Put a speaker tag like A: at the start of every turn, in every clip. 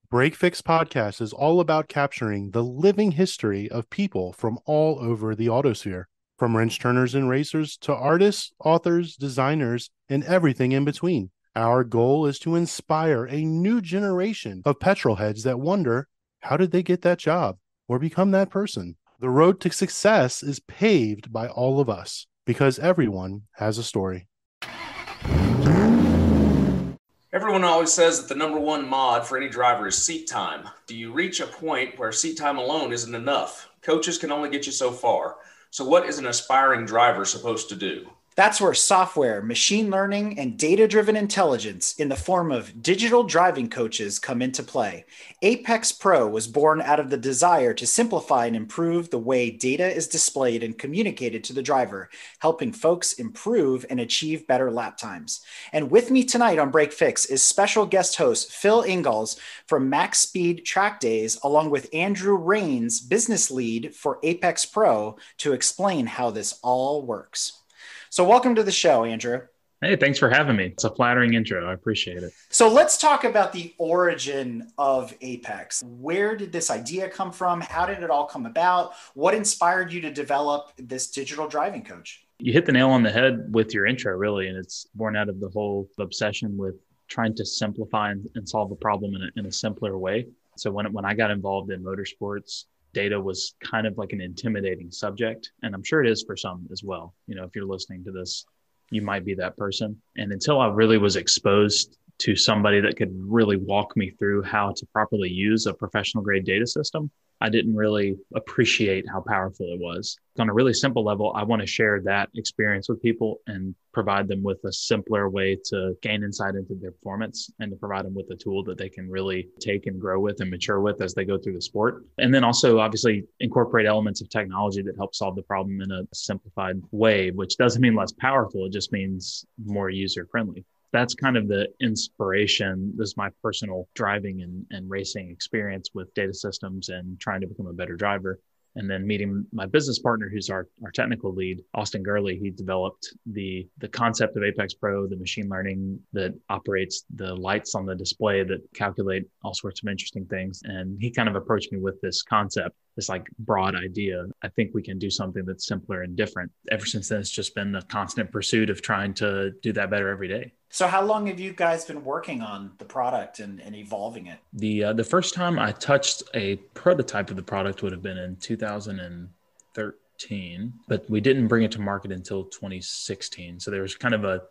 A: Break Fix Podcast is all about capturing the living history of people from all over the autosphere, from wrench turners and racers to artists, authors, designers, and everything in between. Our goal is to inspire a new generation of petrol heads that wonder, how did they get that job or become that person? The road to success is paved by all of us because everyone has a story.
B: Everyone always says that the number one mod for any driver is seat time. Do you reach a point where seat time alone isn't enough? Coaches can only get you so far. So what is an aspiring driver supposed to do?
C: That's where software, machine learning, and data-driven intelligence in the form of digital driving coaches come into play. Apex Pro was born out of the desire to simplify and improve the way data is displayed and communicated to the driver, helping folks improve and achieve better lap times. And with me tonight on Break Fix is special guest host Phil Ingalls from MaxSpeed Track Days, along with Andrew Rains, business lead for Apex Pro, to explain how this all works. So welcome to the show, Andrew.
D: Hey, thanks for having me. It's a flattering intro. I appreciate it.
C: So let's talk about the origin of Apex. Where did this idea come from? How did it all come about? What inspired you to develop this digital driving coach?
D: You hit the nail on the head with your intro, really, and it's born out of the whole obsession with trying to simplify and solve a problem in a simpler way. So when I got involved in motorsports, data was kind of like an intimidating subject. And I'm sure it is for some as well. You know, if you're listening to this, you might be that person. And until I really was exposed to somebody that could really walk me through how to properly use a professional grade data system, I didn't really appreciate how powerful it was. On a really simple level, I want to share that experience with people and provide them with a simpler way to gain insight into their performance and to provide them with a tool that they can really take and grow with and mature with as they go through the sport. And then also obviously incorporate elements of technology that help solve the problem in a simplified way, which doesn't mean less powerful. It just means more user friendly. That's kind of the inspiration. This is my personal driving and racing experience with data systems and trying to become a better driver. And then meeting my business partner, who's our technical lead, Austin Gurley. He developed the concept of Apex Pro, the machine learning that operates the lights on the display that calculate all sorts of interesting things. And he kind of approached me with this concept, this like broad idea. I think we can do something that's simpler and different. Ever since then, it's just been a constant pursuit of trying to do that better every day.
C: So how long have you guys been working on the product and evolving it?
D: The first time I touched a prototype of the product would have been in 2013, but we didn't bring it to market until 2016. So there was kind of a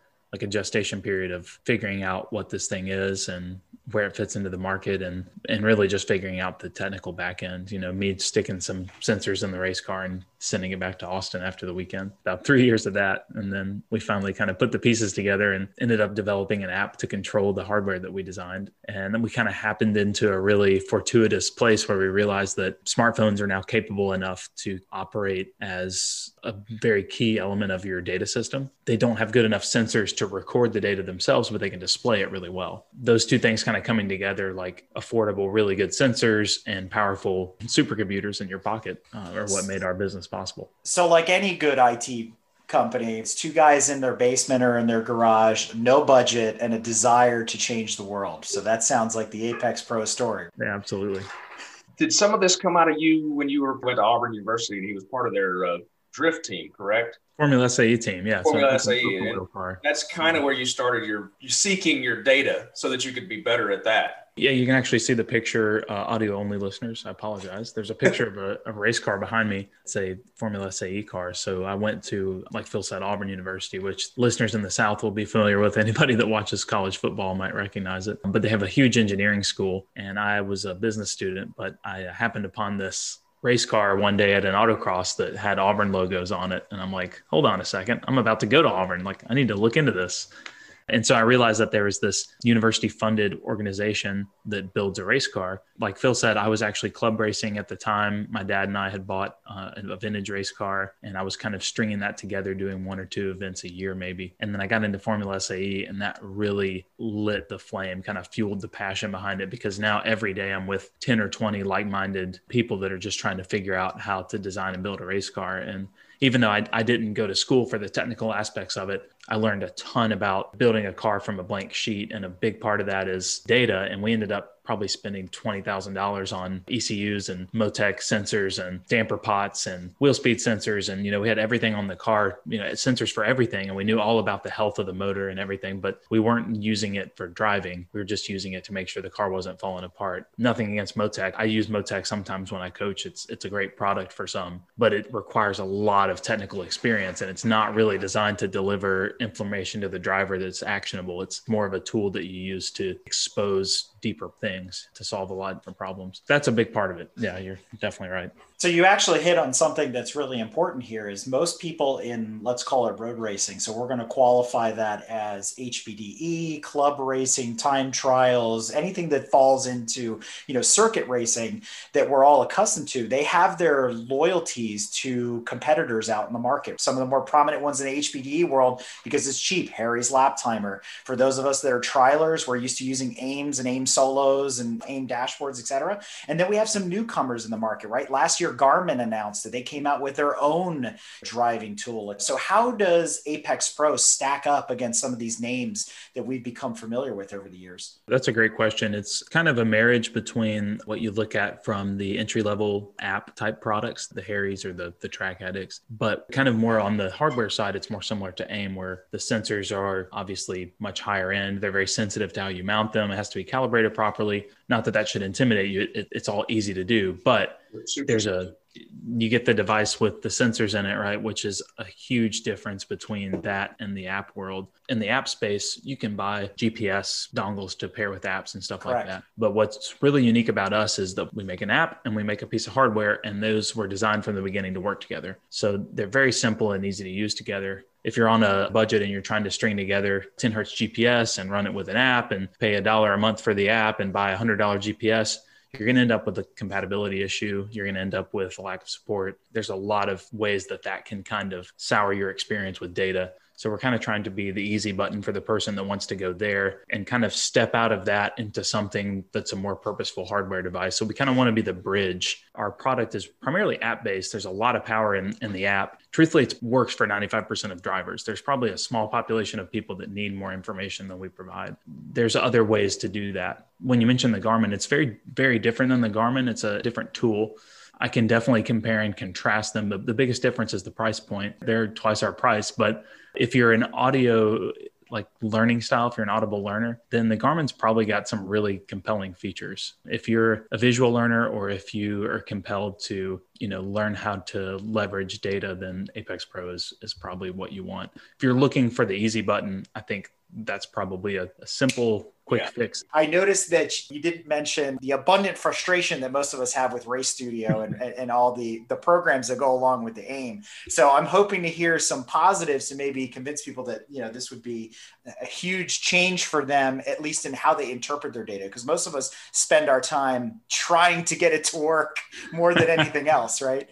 D: gestation period of figuring out what this thing is and where it fits into the market and really just figuring out the technical back end. You know, me sticking some sensors in the race car and sending it back to Austin after the weekend. About 3 years of that. And then we finally kind of put the pieces together and ended up developing an app to control the hardware that we designed. And then we kind of happened into a really fortuitous place where we realized that smartphones are now capable enough to operate as a very key element of your data system. They don't have good enough sensors to record the data themselves, but they can display it really well. Those two things kind of coming together, like affordable, really good sensors and powerful supercomputers in your pocket, are what made our business possible.
C: So like any good IT company, it's two guys in their basement or in their garage, no budget, and a desire to change the world. So that sounds like the Apex Pro story.
D: Yeah, absolutely.
B: Did some of this come out of you when you went to Auburn University and he was part of their drift team, correct?
D: Formula SAE team, yeah.
B: Formula SAE. That's kind of where you started you seeking your data so that you could be better at that.
D: Yeah, you can actually see the picture, audio only listeners. I apologize. There's a picture of a race car behind me. It's a Formula SAE car. So I went to, like Phil said, Auburn University, which listeners in the South will be familiar with. Anybody that watches college football might recognize it. But they have a huge engineering school. And I was a business student, but I happened upon this race car one day at an autocross that had Auburn logos on it. And I'm like, hold on a second. I'm about to go to Auburn. Like, I need to look into this. And so I realized that there was this university funded organization that builds a race car. Like Phil said, I was actually club racing at the time. My dad and I had bought a vintage race car, and I was kind of stringing that together, doing one or two events a year maybe. And then I got into Formula SAE, and that really lit the flame, kind of fueled the passion behind it, because now every day I'm with 10 or 20 like-minded people that are just trying to figure out how to design and build a race car. And even though I didn't go to school for the technical aspects of it, I learned a ton about building a car from a blank sheet. And a big part of that is data. And we ended up probably spending $20,000 on ECUs and Motec sensors and damper pots and wheel speed sensors. And, we had everything on the car, sensors for everything. And we knew all about the health of the motor and everything, but we weren't using it for driving. We were just using it to make sure the car wasn't falling apart. Nothing against Motec. I use Motec sometimes when I coach. It's a great product for some, but it requires a lot of technical experience, and it's not really designed to deliver information to the driver that's actionable. It's more of a tool that you use to expose deeper things to solve a lot of different problems. That's a big part of it. Yeah, you're definitely right.
C: So you actually hit on something that's really important here is most people in, let's call it road racing. So we're going to qualify that as HPDE, club racing, time trials, anything that falls into, circuit racing that we're all accustomed to. They have their loyalties to competitors out in the market. Some of the more prominent ones in the HPDE world, because it's cheap, Harry's lap timer. For those of us that are trialers, we're used to using AIMs and AIM solos and AIM dashboards, et cetera. And then we have some newcomers in the market, right? Last year, Garmin announced that they came out with their own driving tool. So how does Apex Pro stack up against some of these names that we've become familiar with over the years?
D: That's a great question. It's kind of a marriage between what you look at from the entry-level app type products, the Harrys or the Track Addicts, but kind of more on the hardware side, it's more similar to AIM, where the sensors are obviously much higher end. They're very sensitive to how you mount them. It has to be calibrated properly. Not that that should intimidate you. It's all easy to do, but you get the device with the sensors in it, right? Which is a huge difference between that and the app world. In the app space, you can buy GPS dongles to pair with apps and stuff
C: Correct.
D: like that. But what's really unique about us is that we make an app and we make a piece of hardware, and those were designed from the beginning to work together. So they're very simple and easy to use together. If you're on a budget and you're trying to string together 10 hertz GPS and run it with an app and pay $1 a month for the app and buy a $100 GPS, you're going to end up with a compatibility issue. You're going to end up with a lack of support. There's a lot of ways that can kind of sour your experience with data. So we're kind of trying to be the easy button for the person that wants to go there and kind of step out of that into something that's a more purposeful hardware device. So we kind of want to be the bridge. Our product is primarily app-based. There's a lot of power in the app. Truthfully, it works for 95% of drivers. There's probably a small population of people that need more information than we provide. There's other ways to do that. When you mentioned the Garmin, it's very, very different than the Garmin. It's a different tool. I can definitely compare and contrast them. The biggest difference is the price point. They're twice our price. But if you're an audio like learning style, if you're an audible learner, then the Garmin's probably got some really compelling features. If you're a visual learner or if you are compelled to, learn how to leverage data, then Apex Pro is probably what you want. If you're looking for the easy button, I think that's probably a simple, quick fix.
C: I noticed that you did mention the abundant frustration that most of us have with Race Studio and all the programs that go along with the AIM. So I'm hoping to hear some positives to maybe convince people that, this would be a huge change for them, at least in how they interpret their data. Because most of us spend our time trying to get it to work more than anything else, right?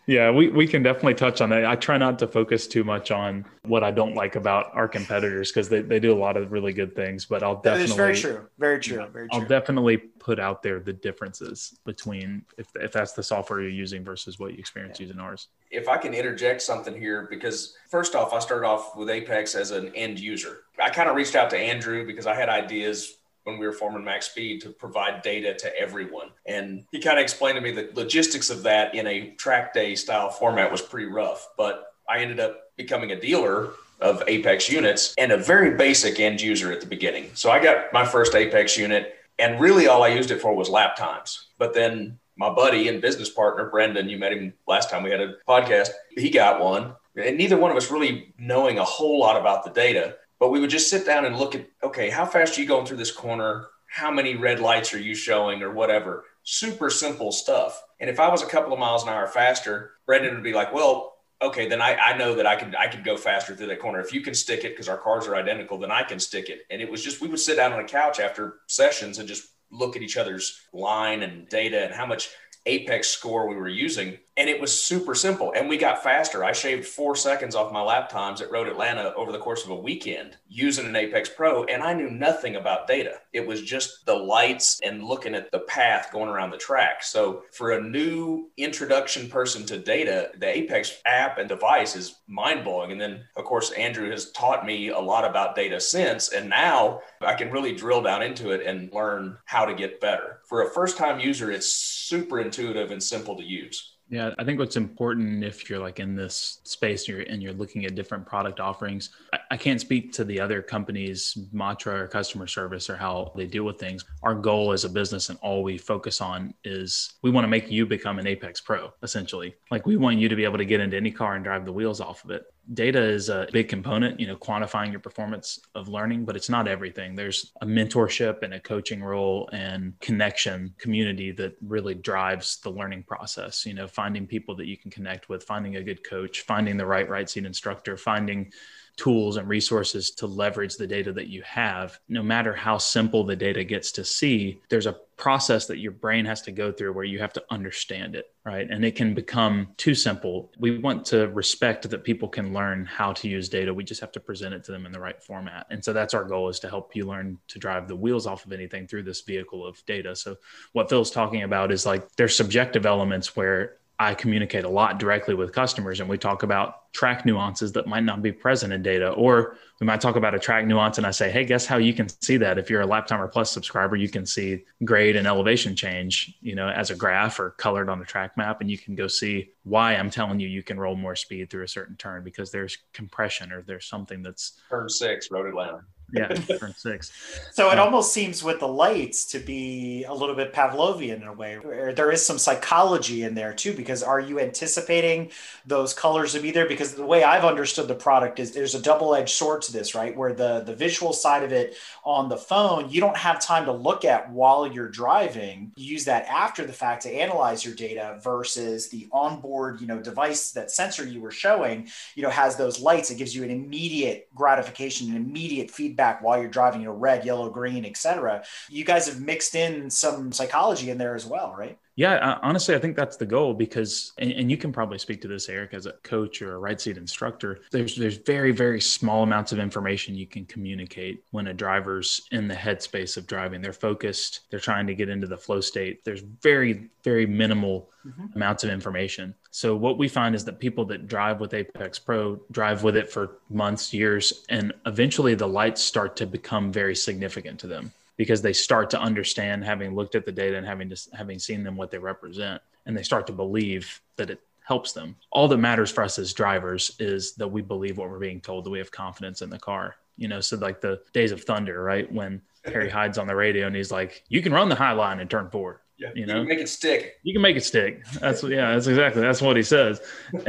D: Yeah, we can definitely touch on that. I try not to focus too much on what I don't like about our competitors because they do a lot of really good things, but I'll definitely...
C: That is very true.
D: I'll definitely put out there the differences between if that's the software you're using versus what you experience using ours.
B: If I can interject something here, because first off, I started off with Apex as an end user. I kind of reached out to Andrew because I had ideas when we were forming MaxSpeed to provide data to everyone. And he kind of explained to me the logistics of that in a track day style format was pretty rough. But I ended up becoming a dealer of Apex units and a very basic end user at the beginning. So I got my first Apex unit, and really all I used it for was lap times. But then my buddy and business partner, Brendan, you met him last time we had a podcast, he got one. And neither one of us really knowing a whole lot about the data. But we would just sit down and look at, okay, how fast are you going through this corner? How many red lights are you showing or whatever? Super simple stuff. And if I was a couple of miles an hour faster, Brendan would be like, well, okay, then I know that I could go faster through that corner. If you can stick it because our cars are identical, then I can stick it. And it was just, we would sit down on a couch after sessions and just look at each other's line and data and how much Apex score we were using. And it was super simple. And we got faster. I shaved 4 seconds off my lap times at Road Atlanta over the course of a weekend using an Apex Pro. And I knew nothing about data. It was just the lights and looking at the path going around the track. So for a new introduction person to data, the Apex app and device is mind blowing. And then, of course, Andrew has taught me a lot about data since. And now I can really drill down into it and learn how to get better. For a first time user, it's super intuitive and simple to use.
D: Yeah, I think what's important if you're like in this space and you're looking at different product offerings, I can't speak to the other companies' mantra or customer service or how they deal with things. Our goal as a business and all we focus on is we want to make you become an Apex Pro, essentially. Like we want you to be able to get into any car and drive the wheels off of it. Data is a big component, quantifying your performance of learning, but it's not everything. There's a mentorship and a coaching role and connection community that really drives the learning process. Finding people that you can connect with, finding a good coach, finding the right seat instructor, finding tools and resources to leverage the data that you have. No matter how simple the data gets to see, there's a process that your brain has to go through where you have to understand it, right? And it can become too simple. We want to respect that people can learn how to use data. We just have to present it to them in the right format. And so that's our goal, is to help you learn to drive the wheels off of anything through this vehicle of data. So what Phil's talking about is like there's subjective elements where I communicate a lot directly with customers, and we talk about track nuances that might not be present in data. Or we might talk about a track nuance and I say, hey, guess how you can see that? If you're a Lap Timer Plus subscriber, you can see grade and elevation change, as a graph or colored on a track map. And you can go see why I'm telling you can roll more speed through a certain turn, because there's compression or there's something that's
B: turn 6, Road Atlanta.
D: Yeah, turn 6.
C: So it almost seems with the lights to be a little bit Pavlovian in a way, where there is some psychology in there too, because are you anticipating those colors to be there? Because the way I've understood the product is there's a double-edged sword to this, right? Where the visual side of it on the phone, you don't have time to look at while you're driving. You use that after the fact to analyze your data, versus the onboard, device, that sensor you were showing, has those lights. It gives you an immediate gratification, an immediate feedback while you're driving, red, yellow, green, etc. You guys have mixed in some psychology in there as well, right?
D: Yeah, honestly, I think that's the goal, because, and you can probably speak to this, Eric, as a coach or a right seat instructor, there's very, very small amounts of information you can communicate when a driver's in the headspace of driving. They're focused, they're trying to get into the flow state. There's very, very minimal amounts of information. So what we find is that people that drive with Apex Pro drive with it for months, years, and eventually the lights start to become very significant to them, because they start to understand, having looked at the data and having seen them, what they represent, and they start to believe that it helps them. All that matters for us as drivers is that we believe what we're being told, that we have confidence in the car. So like the Days of Thunder, right? When Harry Hyde's on the radio and he's like, you can run the high line in turn 4.
B: Yeah, you can make it stick.
D: You can make it stick. That's what he says.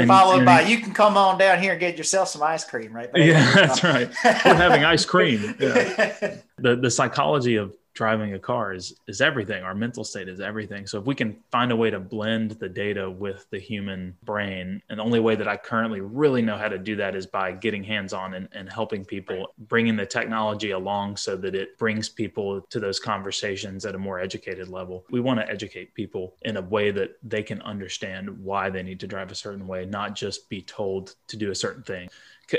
C: Followed by, you can come on down here and get yourself some ice cream, right?
D: Yeah, that's right. We're having ice cream. Yeah. The psychology of driving a car is everything. Our mental state is everything. So if we can find a way to blend the data with the human brain, and the only way that I currently really know how to do that is by getting hands-on and helping people, bringing the technology along so that it brings people to those conversations at a more educated level. We want to educate people in a way that they can understand why they need to drive a certain way, not just be told to do a certain thing.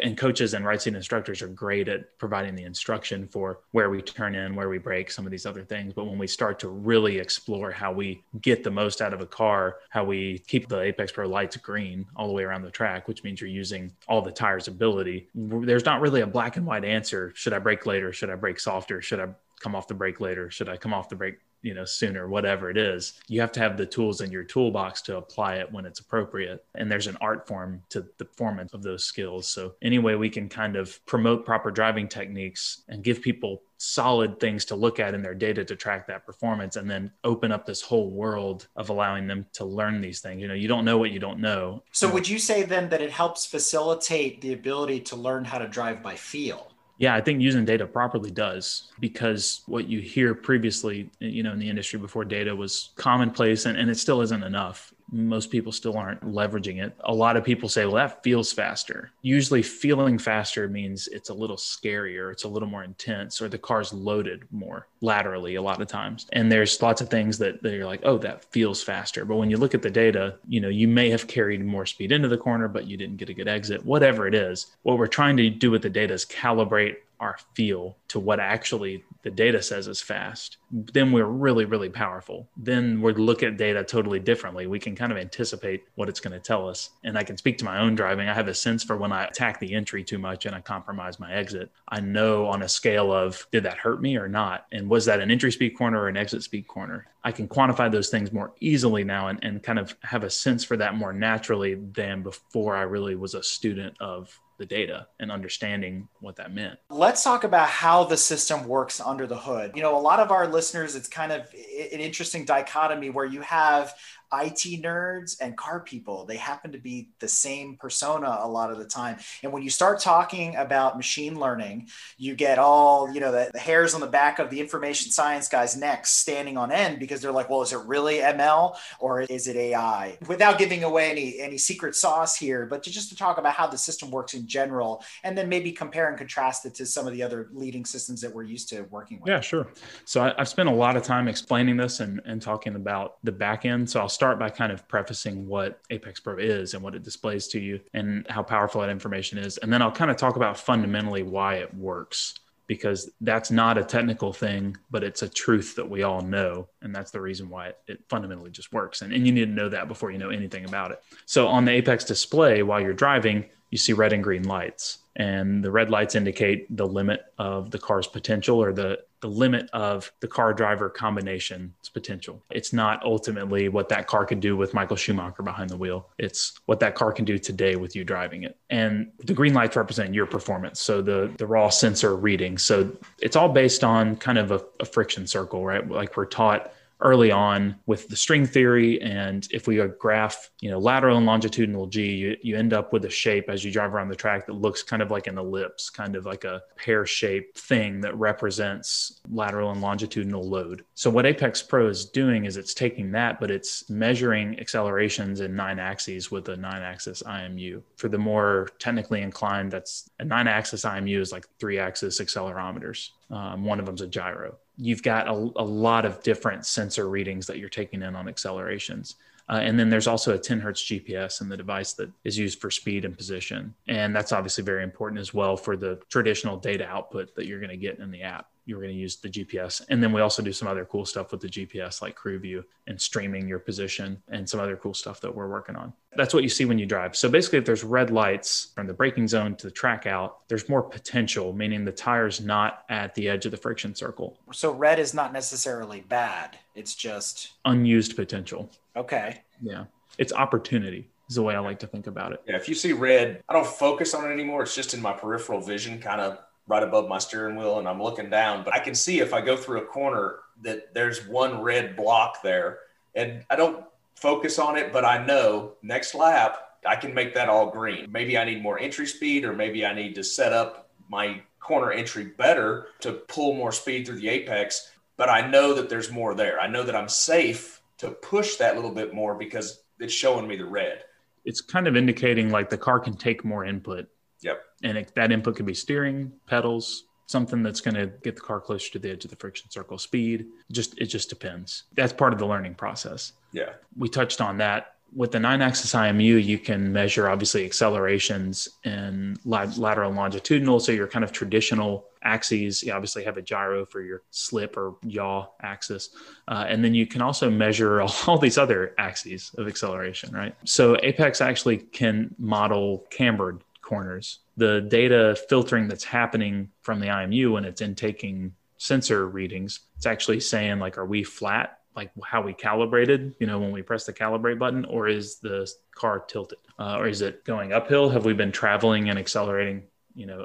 D: And coaches and right seat instructors are great at providing the instruction for where we turn in, where we brake, some of these other things. But when we start to really explore how we get the most out of a car, how we keep the Apex Pro lights green all the way around the track, which means you're using all the tires' ability, there's not really a black and white answer. Should I brake later? Should I brake softer? Should I come off the brake later? Should I come off the brake sooner, whatever it is? You have to have the tools in your toolbox to apply it when it's appropriate. And there's an art form to the performance of those skills. So any way we can kind of promote proper driving techniques and give people solid things to look at in their data to track that performance, and then open up this whole world of allowing them to learn these things. You don't know what you don't know.
C: So would you say then that it helps facilitate the ability to learn how to drive by feel?
D: Yeah, I think using data properly does, because what you hear previously, in the industry before data was commonplace, and it still isn't enough. most people still aren't leveraging it. A lot of people say, well, that feels faster. Usually feeling faster means it's a little scarier, it's a little more intense, or the car's loaded more laterally a lot of times. And there's lots of things that you're like, oh, that feels faster. But when you look at the data, you may have carried more speed into the corner, but you didn't get a good exit, whatever it is. What we're trying to do with the data is calibrate our feel to what actually the data says is fast. Then we're really, really powerful. Then we look at data totally differently. We can kind of anticipate what it's going to tell us. And I can speak to my own driving. I have a sense for when I attack the entry too much and I compromise my exit. I know on a scale of, did that hurt me or not? And was that an entry speed corner or an exit speed corner? I can quantify those things more easily now and kind of have a sense for that more naturally than before I really was a student of the data and understanding what that meant.
C: Let's talk about how the system works under the hood. A lot of our listeners, it's kind of an interesting dichotomy where you have IT nerds and car people. They happen to be the same persona a lot of the time. And when you start talking about machine learning, you get all, the hairs on the back of the information science guys' necks standing on end because they're like, well, is it really ML or is it AI? Without giving away any secret sauce here, but just to talk about how the system works in general, and then maybe compare and contrast it to some of the other leading systems that we're used to working with.
D: Yeah, sure. So I've spent a lot of time explaining this and talking about the back end. So I'll start by kind of prefacing what Apex Pro is and what it displays to you and how powerful that information is. And then I'll kind of talk about fundamentally why it works, because that's not a technical thing, but it's a truth that we all know. And that's the reason why it fundamentally just works. And you need to know that before you know anything about it. So on the Apex display, while you're driving, you see red and green lights. And the red lights indicate the limit of the car's potential, or the limit of the car driver combination's potential. It's not ultimately what that car could do with Michael Schumacher behind the wheel. It's what that car can do today with you driving it. And the green lights represent your performance. So the raw sensor reading. So it's all based on kind of a friction circle, right? Like we're taught early on with the string theory. And if we graph, lateral and longitudinal G, you end up with a shape as you drive around the track that looks kind of like an ellipse, kind of like a pear-shaped thing that represents lateral and longitudinal load. So what Apex Pro is doing is it's taking that, but it's measuring accelerations in 9 axes with a 9-axis IMU. For the more technically inclined, that's a 9-axis IMU is like 3-axis accelerometers. One of them's a gyro. You've got a lot of different sensor readings that you're taking in on accelerations. And then there's also a 10 hertz GPS in the device that is used for speed and position. And that's obviously very important as well for the traditional data output that you're going to get in the app. You're going to use the GPS. And then we also do some other cool stuff with the GPS, like crew view and streaming your position and some other cool stuff that we're working on. That's what you see when you drive. So basically, if there's red lights from the braking zone to the track out, there's more potential, meaning the tire's not at the edge of the friction circle.
C: So red is not necessarily bad. It's just
D: unused potential.
C: Okay.
D: Yeah. It's opportunity is the way I like to think about it.
B: Yeah. If you see red, I don't focus on it anymore. It's just in my peripheral vision, kind of right above my steering wheel, and I'm looking down, but I can see if I go through a corner that there's one red block there, and I don't focus on it, but I know next lap, I can make that all green. Maybe I need more entry speed, or maybe I need to set up my corner entry better to pull more speed through the apex, but I know that there's more there. I know that I'm safe to push that little bit more because it's showing me the red.
D: It's kind of indicating like the car can take more input.
B: Yep.
D: And that input could be steering, pedals, something that's going to get the car closer to the edge of the friction circle, speed. It just depends. That's part of the learning process.
B: Yeah.
D: We touched on that. With the 9-axis IMU, you can measure obviously accelerations in lateral and longitudinal. So your kind of traditional axes, you obviously have a gyro for your slip or yaw axis. And then you can also measure all these other axes of acceleration, right? So Apex actually can model cambered corners. The data filtering that's happening from the IMU when it's intaking sensor readings, it's actually saying like, are we flat? Like how we calibrated, when we press the calibrate button, or is the car tilted? Or is it going uphill? Have we been traveling and accelerating,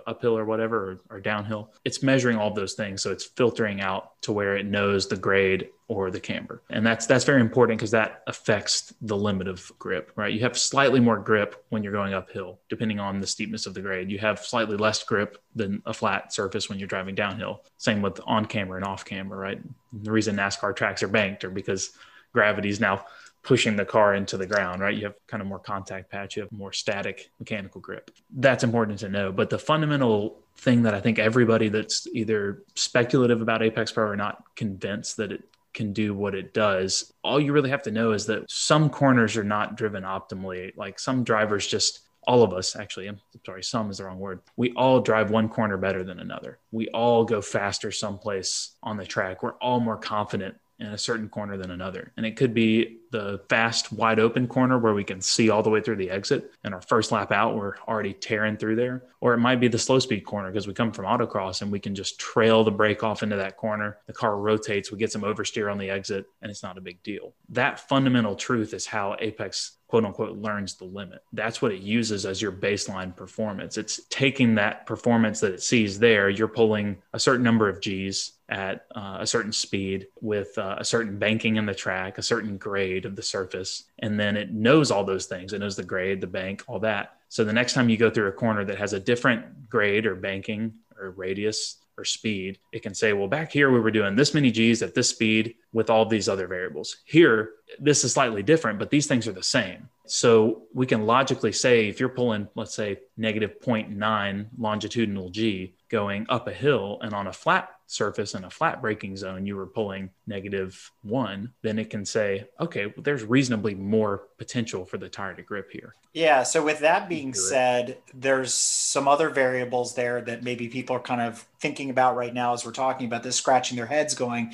D: uphill or whatever, or downhill? It's measuring all of those things. So it's filtering out to where it knows the grade or the camber. And that's very important because that affects the limit of grip, right? You have slightly more grip when you're going uphill, depending on the steepness of the grade. You have slightly less grip than a flat surface when you're driving downhill. Same with on camber and off camber, right? The reason NASCAR tracks are banked are because gravity is now pushing the car into the ground, right? You have kind of more contact patch, you have more static mechanical grip. That's important to know. But the fundamental thing that I think everybody that's either speculative about Apex Pro or not convinced that it can do what it does, all you really have to know is that some corners are not driven optimally. Like some drivers just, all of us actually, I'm sorry, some is the wrong word. We all drive one corner better than another. We all go faster someplace on the track. We're all more confident in a certain corner than another. And it could be the fast, wide open corner where we can see all the way through the exit. And our first lap out, we're already tearing through there. Or it might be the slow speed corner because we come from autocross and we can just trail the brake off into that corner. The car rotates, we get some oversteer on the exit, and it's not a big deal. That fundamental truth is how Apex, quote unquote, learns the limit. That's what it uses as your baseline performance. It's taking that performance that it sees there. You're pulling a certain number of Gs at a certain speed with a certain banking in the track, a certain grade of the surface. And then it knows all those things. It knows the grade, the bank, all that. So the next time you go through a corner that has a different grade or banking or radius or speed, it can say, well, back here we were doing this many Gs at this speed with all these other variables. Here, this is slightly different, but these things are the same. So we can logically say if you're pulling, let's say, negative 0.9 longitudinal G going up a hill and on a flat surface in a flat braking zone, you were pulling -1, then it can say, okay, well, there's reasonably more potential for the tire to grip here.
C: Yeah. So with that being said, there's some other variables there that maybe people are kind of thinking about right now as we're talking about this, scratching their heads going,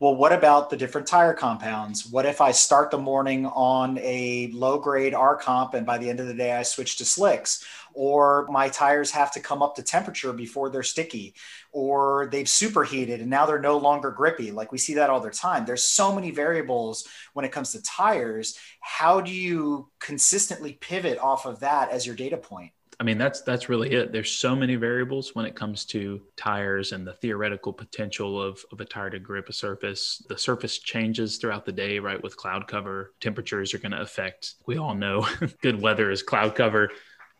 C: well, what about the different tire compounds? What if I start the morning on a low grade R comp and by the end of the day, I switch to slicks? Or my tires have to come up to temperature before they're sticky, or they've superheated and now they're no longer grippy. Like we see that all the time. There's so many variables when it comes to tires. How do you consistently pivot off of that as your data point?
D: I mean, that's really it. There's so many variables when it comes to tires and the theoretical potential of a tire to grip a surface. The surface changes throughout the day, right? With cloud cover, temperatures are going to affect, we all know good weather is cloud cover,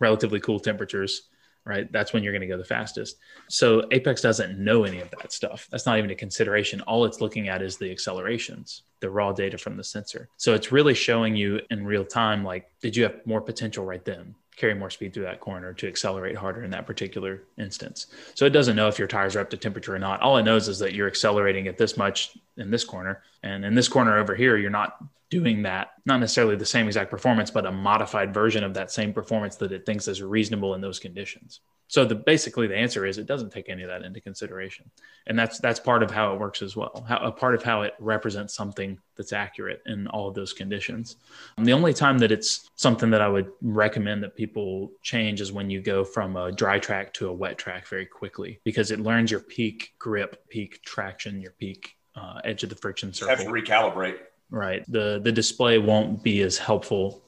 D: relatively cool temperatures, right? That's when you're going to go the fastest. So Apex doesn't know any of that stuff. That's not even a consideration. All it's looking at is the accelerations, the raw data from the sensor. So it's really showing you in real time, like, did you have more potential right then? Carry more speed through that corner to accelerate harder in that particular instance. So it doesn't know if your tires are up to temperature or not. All it knows is that you're accelerating at this much in this corner. And in this corner over here, you're not doing that, not necessarily the same exact performance, but a modified version of that same performance that it thinks is reasonable in those conditions. So basically the answer is it doesn't take any of that into consideration. And that's part of how it works as well. A part of how it represents something that's accurate in all of those conditions. And the only time that it's something that I would recommend that people change is when you go from a dry track to a wet track very quickly, because it learns your peak grip, peak traction, your peak edge of the friction circle.
B: Have to recalibrate.
D: Right. The display won't be as helpful,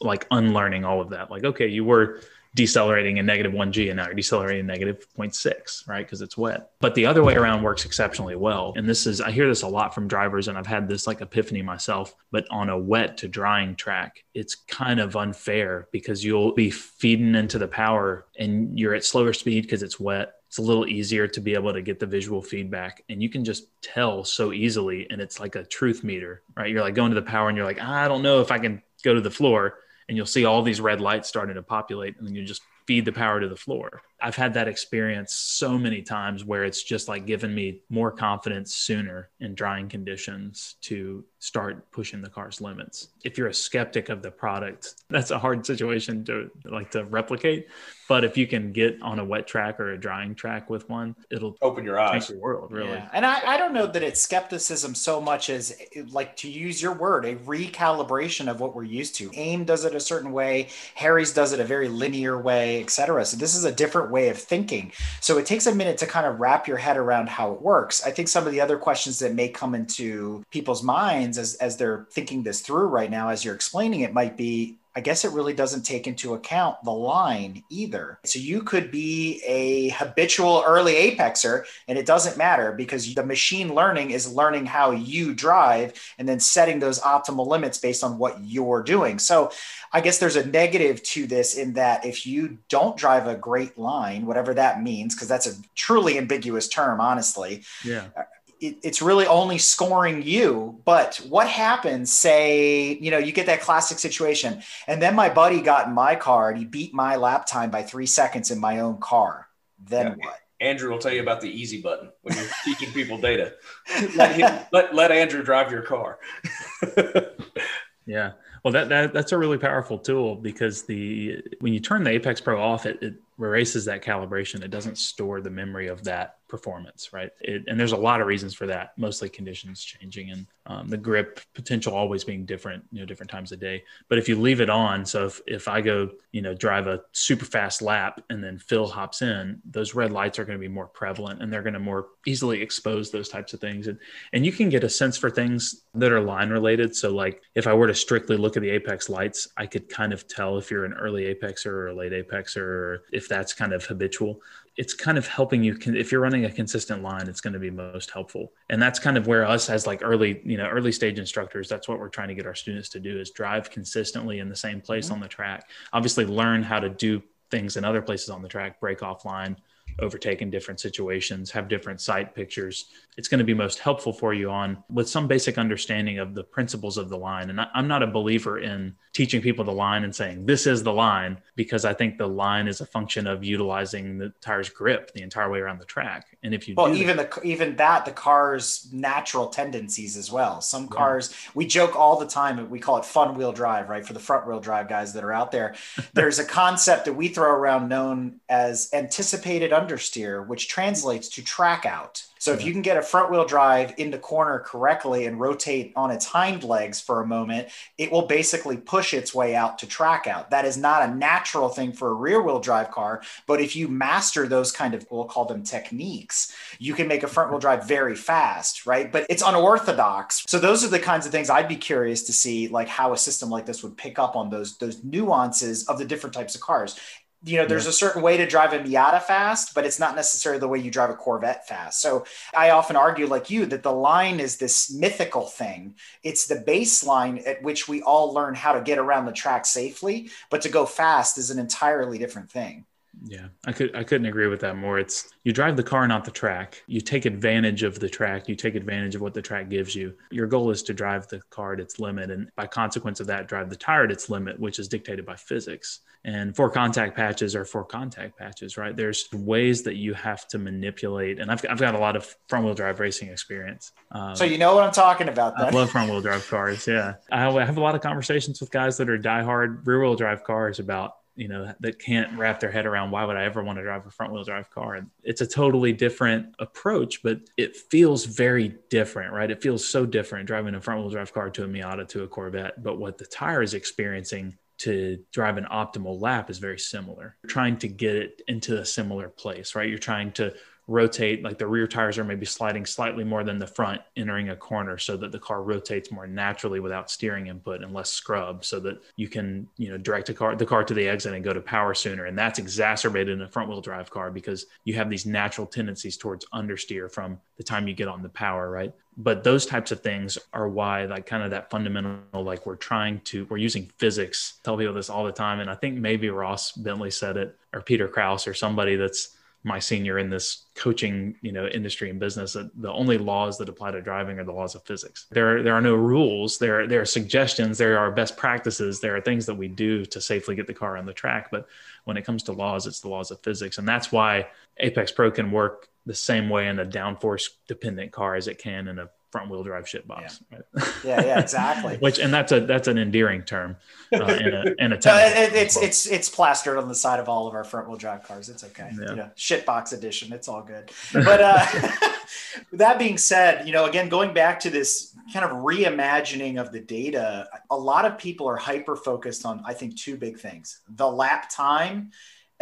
D: like unlearning all of that. Like, okay, you were decelerating in -1G and now you're decelerating -0.6, right? Because it's wet. But the other way around works exceptionally well. And I hear this a lot from drivers, and I've had this like epiphany myself, but on a wet to drying track, it's kind of unfair because you'll be feeding into the power and you're at slower speed because it's wet. It's a little easier to be able to get the visual feedback, and you can just tell so easily. And it's like a truth meter, right? You're like going to the power and you're like, I don't know if I can go to the floor. And you'll see all these red lights starting to populate, and then you just feed the power to the floor. I've had that experience so many times where it's just like given me more confidence sooner in drying conditions to start pushing the car's limits. If you're a skeptic of the product, that's a hard situation to replicate. But if you can get on a wet track or a drying track with one, it'll
B: open your eyes.
D: Change your world, really.
C: Yeah. And I don't know that it's skepticism so much as, like, to use your word, a recalibration of what we're used to. AIM does it a certain way. Harry's does it a very linear way, et cetera. So this is a different way of thinking. So it takes a minute to kind of wrap your head around how it works. I think some of the other questions that may come into people's minds as they're thinking this through right now, as you're explaining it, might be, I guess it really doesn't take into account the line either. So you could be a habitual early apexer and it doesn't matter because the machine learning is learning how you drive and then setting those optimal limits based on what you're doing. So I guess there's a negative to this in that if you don't drive a great line, whatever that means, because that's a truly ambiguous term, honestly.
D: Yeah.
C: it's really only scoring you. But what happens, say, you get that classic situation, and then my buddy got in my car and he beat my lap time by 3 seconds in my own car. Then what?
B: Andrew will tell you about the easy button when you're teaching people data. Let Andrew drive your car.
D: Yeah. Well, that's a really powerful tool, because when you turn the Apex Pro off, it erases that calibration. It doesn't store the memory of that performance, right? And there's a lot of reasons for that, mostly conditions changing and the grip potential always being different, different times of day. But if you leave it on, so if I go, drive a super fast lap and then Phil hops in, those red lights are going to be more prevalent and they're going to more easily expose those types of things. And you can get a sense for things that are line related. So like if I were to strictly look at the Apex lights, I could kind of tell if you're an early Apexer or a late Apexer, or if that's kind of habitual. It's kind of helping you. If you're running a consistent line, it's going to be most helpful. And that's kind of where us as like early stage instructors, that's what we're trying to get our students to do, is drive consistently in the same place on the track. Obviously learn how to do things in other places on the track, break offline, overtake in different situations, have different sight pictures. It's going to be most helpful for you with some basic understanding of the principles of the line. And I'm not a believer in teaching people the line and saying, this is the line, because I think the line is a function of utilizing the tire's grip the entire way around the track. And if you
C: the car's natural tendencies as well. Some cars, we joke all the time, we call it fun wheel drive, right? For the front wheel drive guys that are out there, there's a concept that we throw around known as anticipated understeer, which translates to track out. So if you can get a front wheel drive into corner correctly and rotate on its hind legs for a moment, it will basically push its way out to track out. That is not a natural thing for a rear wheel drive car, but if you master those kind of, we'll call them techniques, you can make a front wheel drive very fast, right? But it's unorthodox. So those are the kinds of things I'd be curious to see, like how a system like this would pick up on those nuances of the different types of cars. There's a certain way to drive a Miata fast, but it's not necessarily the way you drive a Corvette fast. So I often argue, like you, that the line is this mythical thing. It's the baseline at which we all learn how to get around the track safely, but to go fast is an entirely different thing.
D: Yeah, I couldn't agree with that more. It's you drive the car, not the track. You take advantage of the track. You take advantage of what the track gives you. Your goal is to drive the car at its limit, and by consequence of that, drive the tire at its limit, which is dictated by physics. And 4 contact patches are 4 contact patches, right? There's ways that you have to manipulate, and I've got a lot of front wheel drive racing experience.
C: So you know what I'm talking about, then.
D: I love front wheel drive cars. Yeah, I have a lot of conversations with guys that are diehard rear wheel drive cars about, that can't wrap their head around, why would I ever want to drive a front wheel drive car? And it's a totally different approach, but it feels very different, right? It feels so different driving a front wheel drive car to a Miata, to a Corvette. But what the tire is experiencing to drive an optimal lap is very similar. You're trying to get it into a similar place, right? You're trying to rotate, like the rear tires are maybe sliding slightly more than the front entering a corner, so that the car rotates more naturally without steering input and less scrub, so that you can, direct the car to the exit and go to power sooner. And that's exacerbated in a front wheel drive car because you have these natural tendencies towards understeer from the time you get on the power, right? But those types of things are why, like, kind of that fundamental, like we're using physics. I tell people this all the time. And I think maybe Ross Bentley said it, or Peter Krause, or somebody that's my senior in this coaching, industry and business, that the only laws that apply to driving are the laws of physics. There are no rules. There are suggestions. There are best practices. There are things that we do to safely get the car on the track. But when it comes to laws, it's the laws of physics. And that's why Apex Pro can work the same way in a downforce dependent car as it can in a front wheel drive shit box.
C: Yeah, right? yeah, exactly.
D: And that's an endearing term.
C: It's plastered on the side of all of our front wheel drive cars. It's okay.
D: Yeah.
C: Shit box edition. It's all good. But that being said, again, going back to this kind of reimagining of the data, a lot of people are hyper focused on, I think, 2 big things: the lap time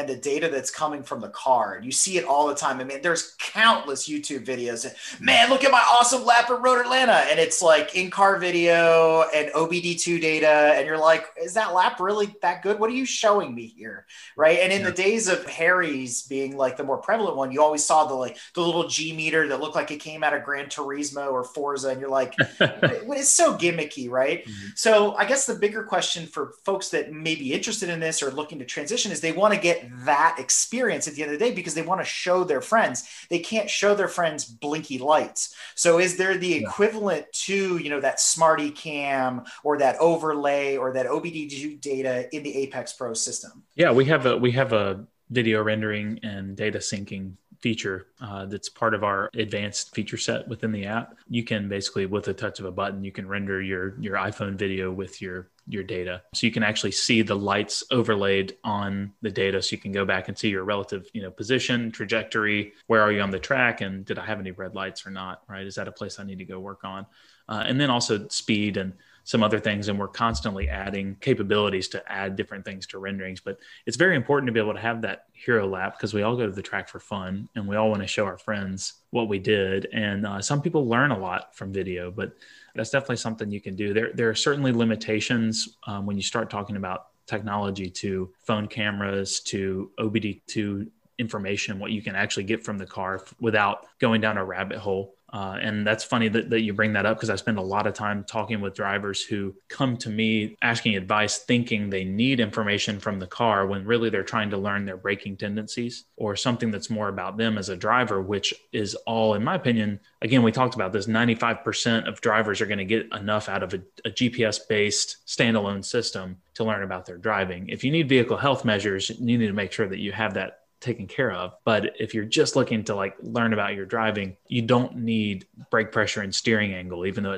C: and the data that's coming from the car. And you see it all the time. I mean, there's countless YouTube videos. Man, look at my awesome lap at Road Atlanta. And it's like in-car video and OBD2 data. And you're like, is that lap really that good? What are you showing me here? Right. And in the days of Harry's being like the more prevalent one, you always saw the little G meter that looked like it came out of Gran Turismo or Forza. And you're like, it's so gimmicky, right? Mm-hmm. So I guess the bigger question for folks that may be interested in this or looking to transition is they want to get that experience at the end of the day because they want to show their friends. They can't show their friends blinky lights. So is there the equivalent to, that Smarty Cam or that overlay or that OBD2 data in the Apex Pro system?
D: Yeah, we have a video rendering and data syncing feature that's part of our advanced feature set within the app. You can basically, with a touch of a button, you can render your iPhone video with your data. So you can actually see the lights overlaid on the data. So you can go back and see your relative, position, trajectory, where are you on the track, and did I have any red lights or not, right? Is that a place I need to go work on? And then also speed and some other things. And we're constantly adding capabilities to add different things to renderings. But it's very important to be able to have that hero lap because we all go to the track for fun and we all want to show our friends what we did. And some people learn a lot from video, but that's definitely something you can do. There are certainly limitations when you start talking about technology to phone cameras, to OBD2 information, what you can actually get from the car without going down a rabbit hole. And that's funny that you bring that up because I spend a lot of time talking with drivers who come to me asking advice, thinking they need information from the car when really they're trying to learn their braking tendencies or something that's more about them as a driver, which is all, in my opinion, again, we talked about this, 95% of drivers are going to get enough out of a GPS-based standalone system to learn about their driving. If you need vehicle health measures, you need to make sure that you have that taken care of. But if you're just looking to learn about your driving, you don't need brake pressure and steering angle, even though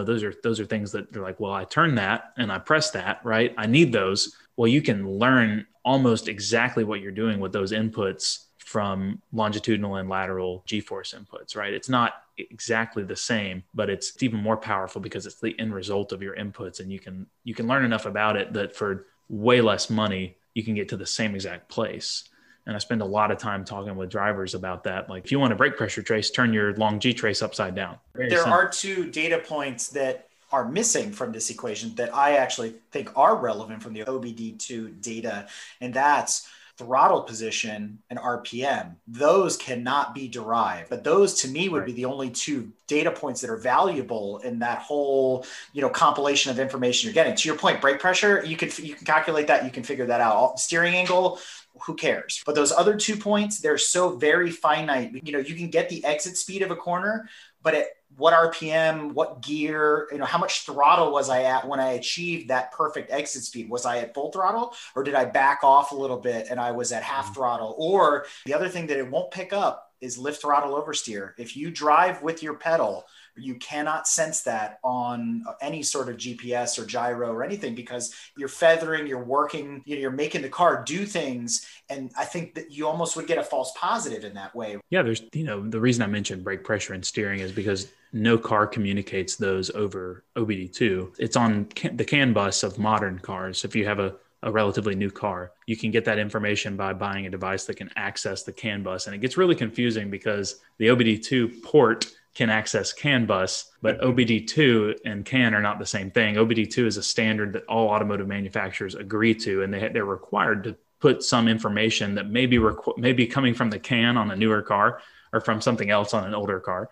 D: those are things that they're like, well, I turn that and I press that, right? I need those. Well, you can learn almost exactly what you're doing with those inputs from longitudinal and lateral G-force inputs, right? It's not exactly the same, but it's even more powerful because it's the end result of your inputs. And you can learn enough about it that for way less money, you can get to the same exact place. And I spend a lot of time talking with drivers about that. Like if you want a brake pressure trace, turn your long G trace upside down.
C: There are two data points that are missing from this equation that I actually think are relevant from the OBD2 data. And that's throttle position and RPM. Those cannot be derived, but those to me would be the only two data points that are valuable in that whole, compilation of information you're getting. To your point, brake pressure, you can calculate that. You can figure that out. Steering angle, who cares? But those other 2 points, they're so very finite. You can get the exit speed of a corner, but at what RPM, what gear, how much throttle was I at when I achieved that perfect exit speed? Was I at full throttle or did I back off a little bit and I was at half throttle? Or the other thing that it won't pick up is lift throttle oversteer. If you drive with your pedal, you cannot sense that on any sort of GPS or gyro or anything because you're feathering, you're working, you're making the car do things. And I think that you almost would get a false positive in that way.
D: Yeah, there's, the reason I mentioned brake pressure and steering is because no car communicates those over OBD2. It's on the CAN bus of modern cars. If you have a relatively new car, you can get that information by buying a device that can access the CAN bus. And it gets really confusing because the OBD2 port can access CAN bus, but OBD2 and CAN are not the same thing. OBD2 is a standard that all automotive manufacturers agree to, and they're required to put some information that may be coming from the CAN on a newer car or from something else on an older car.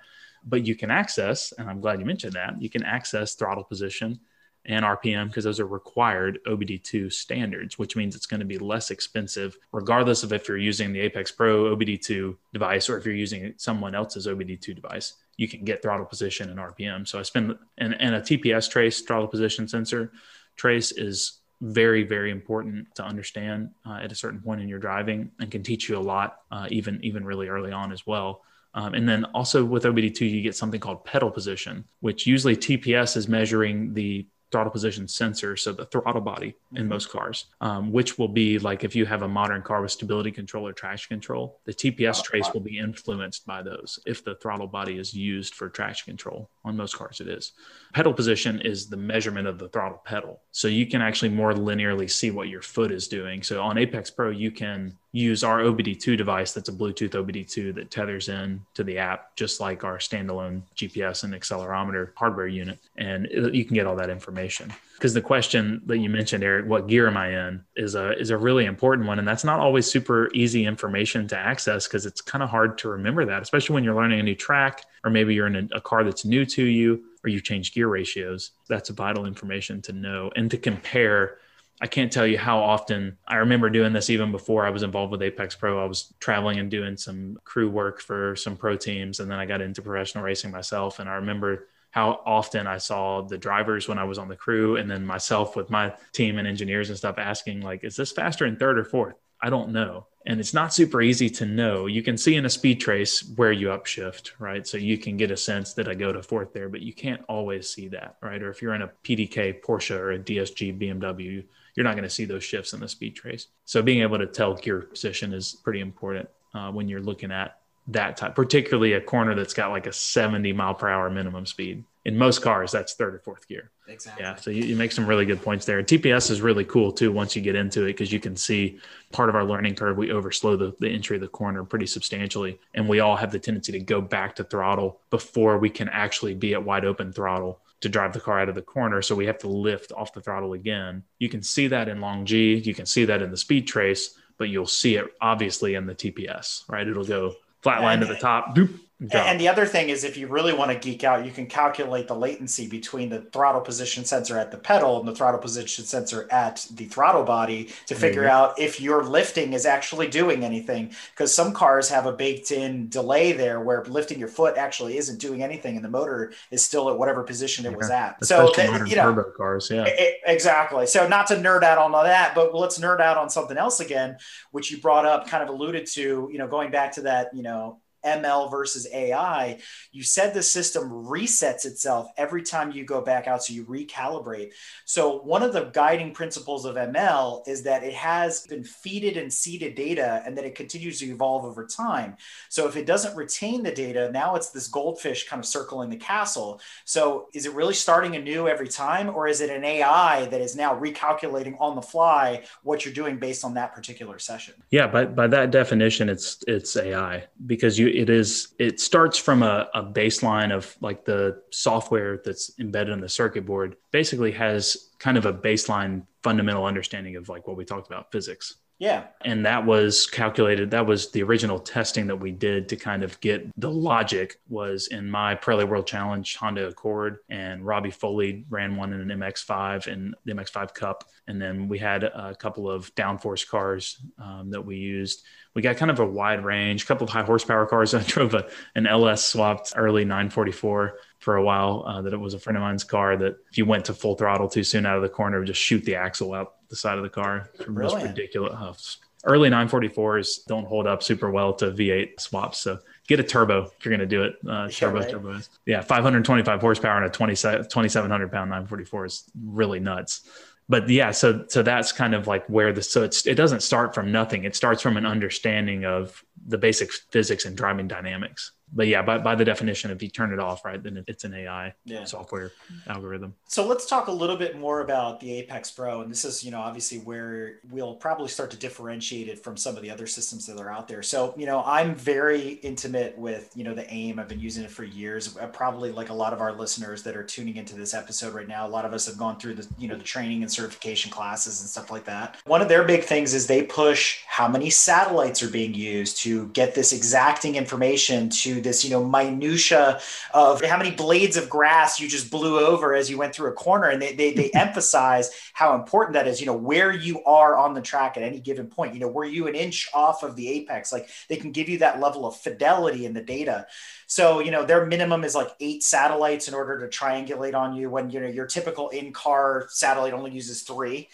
D: But you can access, and I'm glad you mentioned that, you can access throttle position and RPM because those are required OBD2 standards, which means it's going to be less expensive, regardless of if you're using the Apex Pro OBD2 device or if you're using someone else's OBD2 device. You can get throttle position and RPM. So and a TPS trace, throttle position sensor trace, is very, very important to understand at a certain point in your driving and can teach you a lot, even really early on as well. And then also with OBD2, you get something called pedal position, which usually TPS is measuring the throttle position sensor, so the throttle body in most cars, which will be like if you have a modern car with stability control or traction control, the TPS trace will be influenced by those if the throttle body is used for traction control. On most cars it is. Pedal position is the measurement of the throttle pedal. So you can actually more linearly see what your foot is doing. So on Apex Pro, you can use our OBD2 device that's a Bluetooth OBD2 that tethers in to the app, just like our standalone GPS and accelerometer hardware unit. And you can get all that information. Because the question that you mentioned, Eric, what gear am I in, is a really important one. And that's not always super easy information to access because it's kind of hard to remember that, especially when you're learning a new track, or maybe you're in a car that's new to you, or you've changed gear ratios. That's vital information to know and to compare I can't tell you how often I remember doing this even before I was involved with Apex Pro. I was traveling and doing some crew work for some pro teams. And then I got into professional racing myself. And I remember how often I saw the drivers when I was on the crew, and then myself with my team and engineers and stuff asking, like, is this faster in third or fourth? I don't know. And it's not super easy to know. You can see in a speed trace where you upshift, right? So you can get a sense that I go to fourth there, but you can't always see that, right? Or if you're in a PDK Porsche or a DSG BMW, you're not going to see those shifts in the speed trace. So being able to tell gear position is pretty important when you're looking at that type, particularly a corner that's got like a 70 mile per hour minimum speed. In most cars, that's third or fourth gear.
C: Exactly.
D: Yeah. So you make some really good points there. And TPS is really cool too, once you get into it, because you can see part of our learning curve, we overslow the entry of the corner pretty substantially. And we all have the tendency to go back to throttle before we can actually be at wide open throttle to drive the car out of the corner. So we have to lift off the throttle again. You can see that in long G, you can see that in the speed trace, but you'll see it obviously in the TPS, right? It'll go flat line to the top, doop, drop.
C: And the other thing is, if you really want to geek out, you can calculate the latency between the throttle position sensor at the pedal and the throttle position sensor at the throttle body to figure out if your lifting is actually doing anything. Because some cars have a baked in delay there where lifting your foot actually isn't doing anything and the motor is still at whatever position it was at.
D: Especially modern turbo cars. Yeah,
C: exactly. So not to nerd out on all that, but let's nerd out on something else again, which you brought up, kind of alluded to, going back to that, ML versus AI. You said the system resets itself every time you go back out, so you recalibrate. So one of the guiding principles of ML is that it has been feeded and seeded data, and that it continues to evolve over time. So if it doesn't retain the data, now it's this goldfish kind of circling the castle. So is it really starting anew every time, or is it an AI that is now recalculating on the fly what you're doing based on that particular session?
D: Yeah, by that definition, it's AI, because it starts from a baseline of like the software that's embedded in the circuit board basically has kind of a baseline fundamental understanding of like what we talked about, physics.
C: Yeah.
D: And that was calculated. That was the original testing that we did to kind of get the logic was in my Pirelli World Challenge Honda Accord, and Robbie Foley ran one in an MX-5 and the MX-5 Cup. And then we had a couple of downforce cars that we used. We got kind of a wide range, a couple of high horsepower cars. I drove an LS swapped early 944 for a while. That it was a friend of mine's car that if you went to full throttle too soon out of the corner, it would just shoot the axle out the side of the car. It was ridiculous. Early 944s don't hold up super well to V8 swaps. So get a turbo if you're going to do it. Turbo. Yeah, 525 horsepower and a 2,700 pound 944 is really nuts. But yeah, so that's kind of like where it doesn't start from nothing. It starts from an understanding of the basic physics and driving dynamics. But yeah, by the definition, if you turn it off, right, then it's an AI software algorithm.
C: So let's talk a little bit more about the Apex Pro. And this is, obviously where we'll probably start to differentiate it from some of the other systems that are out there. So, I'm very intimate with, the AIM. I've been using it for years. Probably like a lot of our listeners that are tuning into this episode right now, a lot of us have gone through the, the training and certification classes and stuff like that. One of their big things is they push how many satellites are being used to get this exacting information to this, minutia of how many blades of grass you just blew over as you went through a corner. And they emphasize how important that is, where you are on the track at any given point. Were you an inch off of the apex? Like, they can give you that level of fidelity in the data. So, their minimum is like 8 satellites in order to triangulate on you when, your typical in-car satellite only uses 3,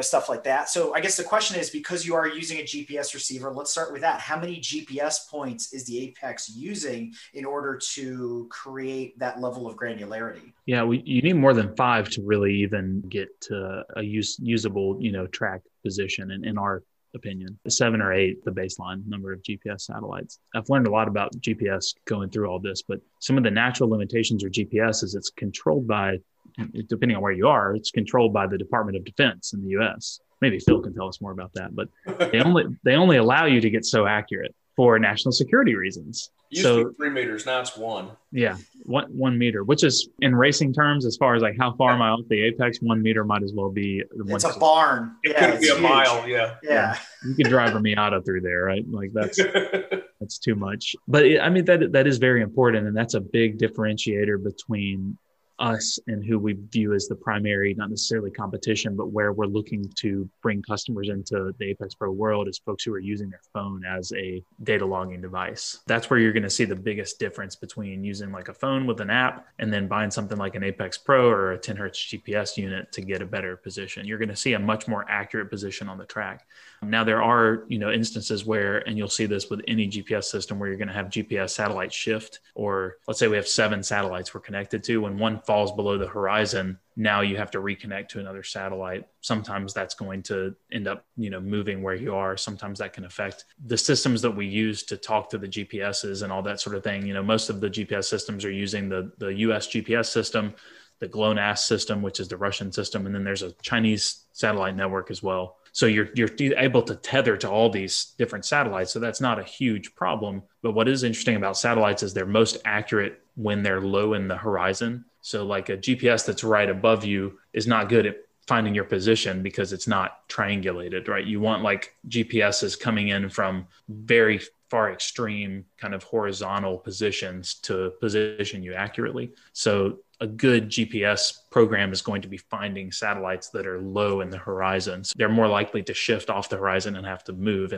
C: stuff like that. So I guess the question is, because you are using a GPS receiver, let's start with that. How many GPS points is the Apex using in order to create that level of granularity?
D: Yeah, you need more than 5 to really even get to a usable, track position in our opinion. 7 or 8, the baseline number of GPS satellites. I've learned a lot about GPS going through all this, but some of the natural limitations of GPS is it's controlled by, depending on where you are, it's controlled by the Department of Defense in the US. Maybe Phil can tell us more about that, but they only allow you to get so accurate for national security reasons.
B: Used to be 3 meters, now it's 1.
D: Yeah, 1 meter, which is in racing terms, as far as like how far am I off the apex, 1 meter might as well be.
C: It's a barn.
B: It could be a mile.
C: Yeah.
D: You could drive a Miata through there, right? Like that's too much. But that is very important, and that's a big differentiator between us and who we view as the primary, not necessarily competition, but where we're looking to bring customers into the Apex Pro world is folks who are using their phone as a data logging device. That's where you're going to see the biggest difference between using like a phone with an app and then buying something like an Apex Pro or a 10 hertz GPS unit to get a better position. You're going to see a much more accurate position on the track. Now there are, instances where, and you'll see this with any GPS system, where you're going to have GPS satellite shift, or let's say we have 7 satellites we're connected to. When one falls below the horizon, now you have to reconnect to another satellite. Sometimes that's going to end up, moving where you are. Sometimes that can affect the systems that we use to talk to the GPSs and all that sort of thing. Most of the GPS systems are using the US GPS system, the GLONASS system, which is the Russian system. And then there's a Chinese satellite network as well. So you're able to tether to all these different satellites. So that's not a huge problem. But what is interesting about satellites is they're most accurate when they're low in the horizon. So like a GPS that's right above you is not good at finding your position because it's not triangulated, right? You want like GPSs coming in from very far extreme kind of horizontal positions to position you accurately. So a good GPS program is going to be finding satellites that are low in the horizon. So they're more likely to shift off the horizon and have to move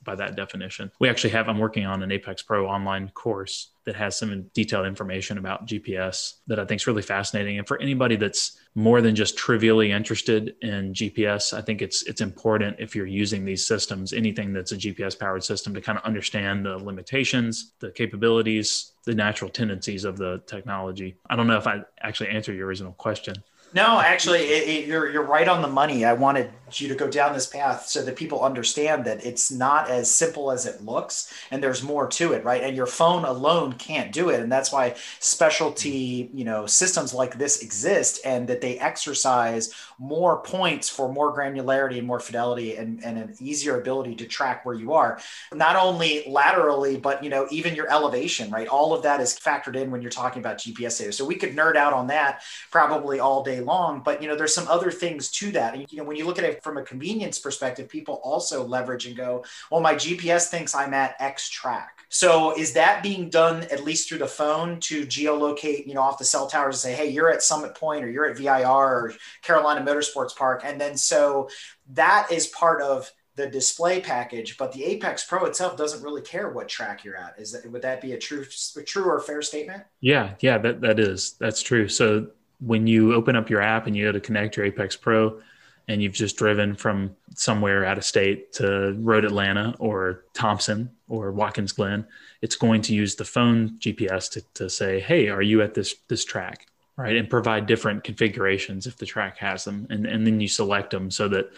D: by that definition. I'm working on an Apex Pro online course that has some detailed information about GPS that I think is really fascinating. And for anybody that's more than just trivially interested in GPS, I think it's important, if you're using these systems, anything that's a GPS powered system, to kind of understand the limitations, the capabilities, the natural tendencies of the technology. I don't know if I actually answered your original question.
C: No, actually, you're right on the money. I wanted you to go down this path so that people understand that it's not as simple as it looks, and there's more to it, right? And your phone alone can't do it, and that's why specialty, systems like this exist, and that they exercise more points for more granularity and more fidelity, and an easier ability to track where you are, not only laterally, but even your elevation, right? All of that is factored in when you're talking about GPS data. So we could nerd out on that probably all day long, but there's some other things to that. And, when you look at it from a convenience perspective, people also leverage and go, well, my GPS thinks I'm at X track. So is that being done at least through the phone to geolocate, off the cell towers and say, hey, you're at Summit Point, or you're at VIR or Carolina Motorsports Park. And then so that is part of the display package, but the Apex Pro itself doesn't really care what track you're at. Would that be a true or fair statement?
D: Yeah, that's true. So when you open up your app and you go to connect your Apex Pro, and you've just driven from somewhere out of state to Road Atlanta or Thompson or Watkins Glen, it's going to use the phone GPS to say, hey, are you at this track, right? And provide different configurations if the track has them. And then you select them so that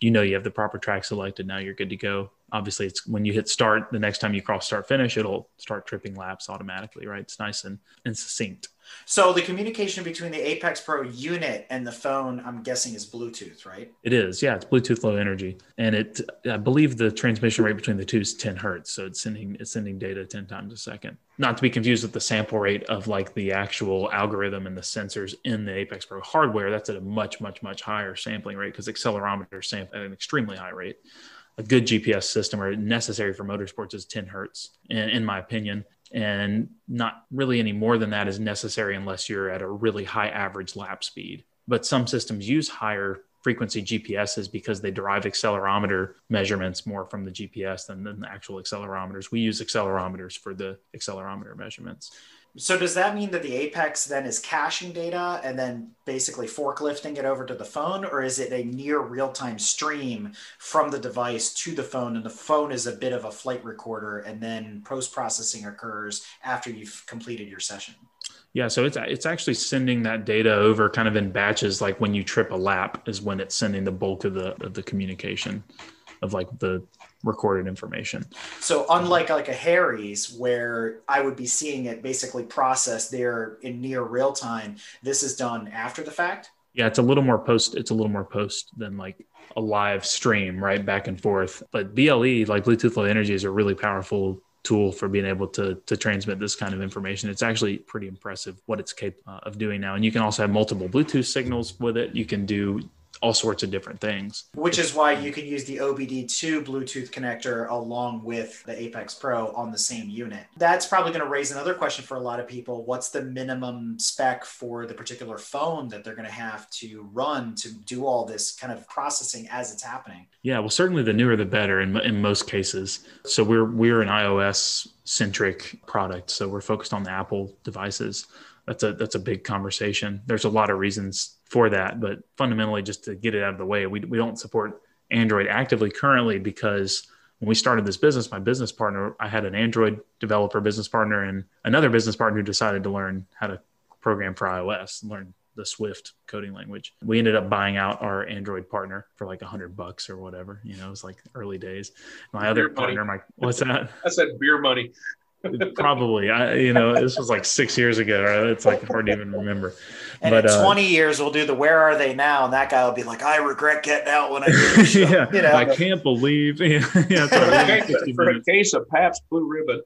D: you have the proper track selected. Now you're good to go. Obviously, it's when you hit start, the next time you cross start finish, it'll start tripping laps automatically, right? It's nice and succinct.
C: So the communication between the Apex Pro unit and the phone, I'm guessing, is Bluetooth, right?
D: It is. Yeah, it's Bluetooth Low Energy. And I believe the transmission rate between the two is 10 hertz. So it's sending data 10 times a second. Not to be confused with the sample rate of like the actual algorithm and the sensors in the Apex Pro hardware. That's at a much, much, much higher sampling rate, because accelerometers sample at an extremely high rate. A good GPS system, or necessary for motorsports, is 10 hertz, in my opinion. And not really any more than that is necessary unless you're at a really high average lap speed. But some systems use higher frequency GPSs because they derive accelerometer measurements more from the GPS than the actual accelerometers. We use accelerometers for the accelerometer measurements.
C: So does that mean that the Apex then is caching data and then basically forklifting it over to the phone, or is it a near real-time stream from the device to the phone, and the phone is a bit of a flight recorder, and then post-processing occurs after you've completed your session?
D: Yeah, so it's actually sending that data over kind of in batches. Like when you trip a lap is when it's sending the bulk of the communication of like the recorded information.
C: So unlike like a Harry's, where I would be seeing it basically processed there in near real time, this is done after the fact?
D: Yeah, it's a little more post than like a live stream, right? Back and forth. But BLE, like Bluetooth Low Energy, is a really powerful tool for being able to transmit this kind of information. It's actually pretty impressive what it's capable of doing now. And you can also have multiple Bluetooth signals with it. You can do all sorts of different things.
C: Which is why you can use the OBD2 Bluetooth connector along with the Apex Pro on the same unit. That's probably going to raise another question for a lot of people. What's the minimum spec for the particular phone that they're going to have to run to do all this kind of processing as it's happening?
D: Yeah, well, certainly the newer the better in most cases. So we're an iOS centric product, so we're focused on the Apple devices. That's a big conversation. There's a lot of reasons for that, but fundamentally, just to get it out of the way, we don't support Android actively currently because when we started this business, my business partner, I had an Android developer business partner and another business partner who decided to learn how to program for iOS, learn the Swift coding language. We ended up buying out our Android partner for like $100 or whatever. It was like early days. My other partner, what's that?
B: I said beer money.
D: Probably. This was like 6 years ago. Right? It's like hard to even remember.
C: And in 20 years, we'll do the "Where Are They Now?" And that guy will be like, "I regret getting out when I did."
D: Yeah, I can't believe. Yeah,
B: for a case of Pabst Blue Ribbon.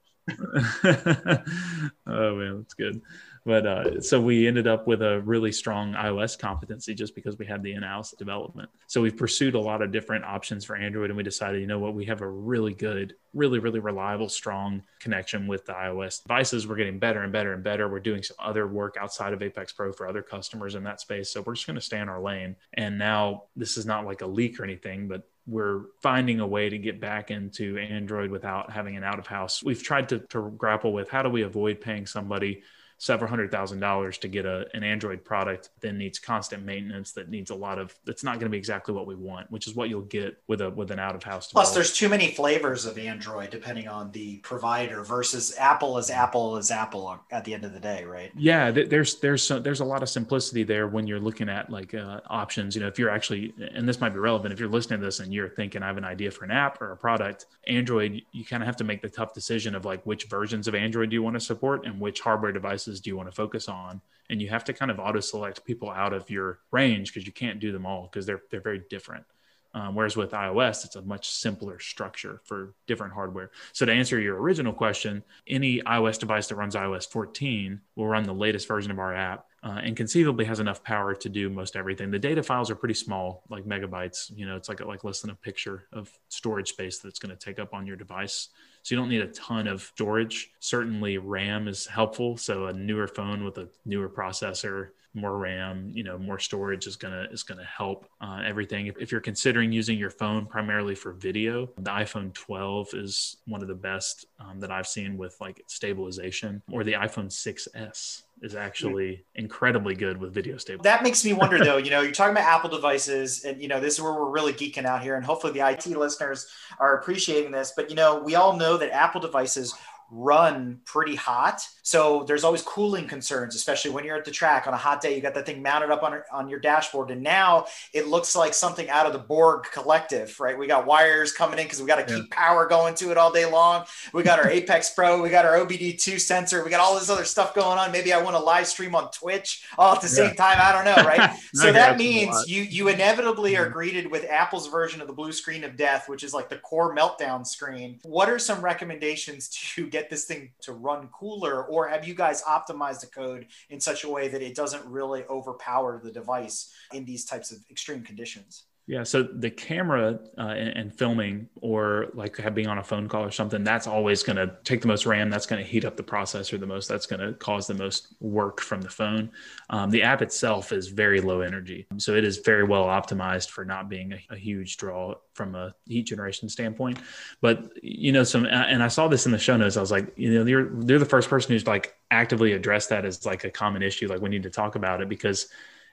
D: Oh man, that's good. But so we ended up with a really strong iOS competency just because we had the in-house development. So we've pursued a lot of different options for Android, and we decided, you know what, we have a really good, really, really reliable, strong connection with the iOS devices. We're getting better and better and better. We're doing some other work outside of Apex Pro for other customers in that space. So we're just going to stay in our lane. And now this is not like a leak or anything, but we're finding a way to get back into Android without having an out-of-house. We've tried to grapple with how do we avoid paying somebody several $100,000 to get an Android product that needs constant maintenance, that needs that's not going to be exactly what we want, which is what you'll get with an out-of-house device.
C: Plus, there's too many flavors of Android depending on the provider versus Apple is Apple at the end of the day, right?
D: Yeah, there's a lot of simplicity there when you're looking at like options. If you're actually, and this might be relevant, if you're listening to this and you're thinking I have an idea for an app or a product, Android, you kind of have to make the tough decision of like which versions of Android do you want to support and which hardware devices do you want to focus on, and you have to kind of auto select people out of your range because you can't do them all because they're very different. Whereas with iOS, it's a much simpler structure for different hardware. So to answer your original question, any iOS device that runs iOS 14 will run the latest version of our app and conceivably has enough power to do most everything. The data files are pretty small, like megabytes. It's like less than a picture of storage space that's going to take up on your device. So you don't need a ton of storage. Certainly RAM is helpful. So a newer phone with a newer processor, more RAM, more storage is gonna help everything. If you're considering using your phone primarily for video, the iPhone 12 is one of the best that I've seen with like stabilization, or the iPhone 6S is actually incredibly good with video stabilization.
C: That makes me wonder though, you're talking about Apple devices and, this is where we're really geeking out here, and hopefully the IT listeners are appreciating this, but, we all know that Apple devices run pretty hot. So there's always cooling concerns, especially when you're at the track on a hot day. You got that thing mounted up on your dashboard. And now it looks like something out of the Borg collective, right? We got wires coming in because we got to keep power going to it all day long. We got our Apex Pro. We got our OBD2 sensor. We got all this other stuff going on. Maybe I want to live stream on Twitch all at the same time. I don't know, right? So that means you inevitably are greeted with Apple's version of the blue screen of death, which is like the core meltdown screen. What are some recommendations to get this thing to run cooler, or have you guys optimized the code in such a way that it doesn't really overpower the device in these types of extreme conditions?
D: Yeah. So the camera and filming, or like being on a phone call or something, that's always going to take the most RAM. That's going to heat up the processor the most. That's going to cause the most work from the phone. The app itself is very low energy. So it is very well optimized for not being a huge draw from a heat generation standpoint. But, and I saw this in the show notes. I was like, they're the first person who's like actively addressed that as like a common issue. Like we need to talk about it because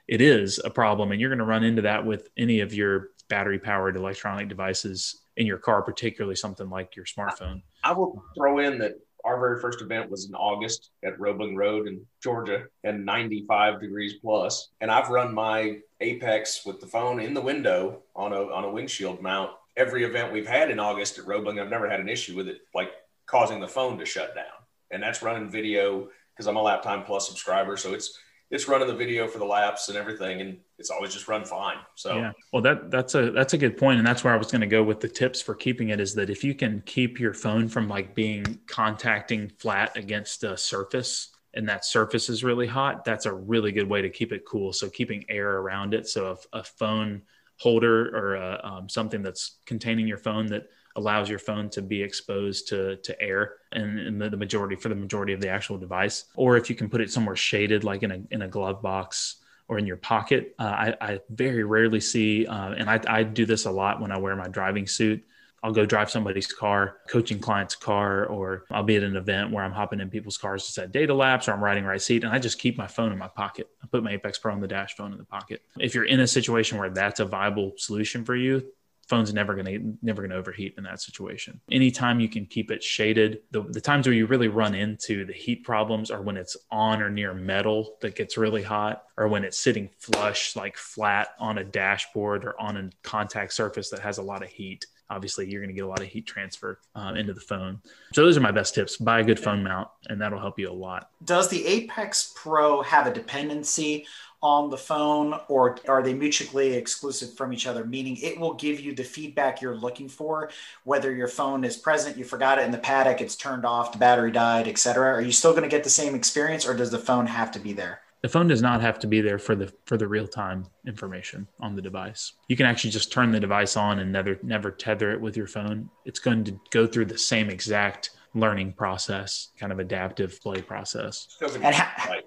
D: it is a problem, and you're going to run into that with any of your battery powered electronic devices in your car, particularly something like your smartphone.
B: I will throw in that our very first event was in August at Roebling Road in Georgia, and 95 degrees plus. And I've run my Apex with the phone in the window on a windshield mount. Every event we've had in August at Roebling, I've never had an issue with it, like causing the phone to shut down. And that's running video because I'm a Lap Time Plus subscriber. So it's running the video for the laps and everything, and it's always just run fine. So
D: yeah, well, that's a good point, and that's where I was going to go with the tips for keeping it. Is that if you can keep your phone from like being contacting flat against a surface, and that surface is really hot, that's a really good way to keep it cool. So keeping air around it. So a phone holder or something that's containing your phone that allows your phone to be exposed to air and the majority of the actual device. Or if you can put it somewhere shaded, like in a glove box or in your pocket. I very rarely see, and I do this a lot when I wear my driving suit. I'll go drive somebody's car, coaching client's car, or I'll be at an event where I'm hopping in people's cars to set data laps, or I'm riding right seat, and I just keep my phone in my pocket. I put my Apex Pro on the dash, phone in the pocket. If you're in a situation where that's a viable solution for you, phone's never going to overheat in that situation. Anytime you can keep it shaded, the times where you really run into the heat problems are when it's on or near metal that gets really hot, or when it's sitting flush, like flat on a dashboard or on a contact surface that has a lot of heat. Obviously, you're going to get a lot of heat transfer into the phone. So those are my best tips. Buy a good phone mount, and that'll help you a lot.
C: Does the Apex Pro have a dependency on the phone, or are they mutually exclusive from each other? Meaning it will give you the feedback you're looking for, whether your phone is present, you forgot it in the paddock, it's turned off, the battery died, etc. Are you still going to get the same experience, or does the phone have to be there?
D: The phone does not have to be there for the real-time information on the device. You can actually just turn the device on and never tether it with your phone. It's going to go through the same exact learning process, kind of adaptive play process.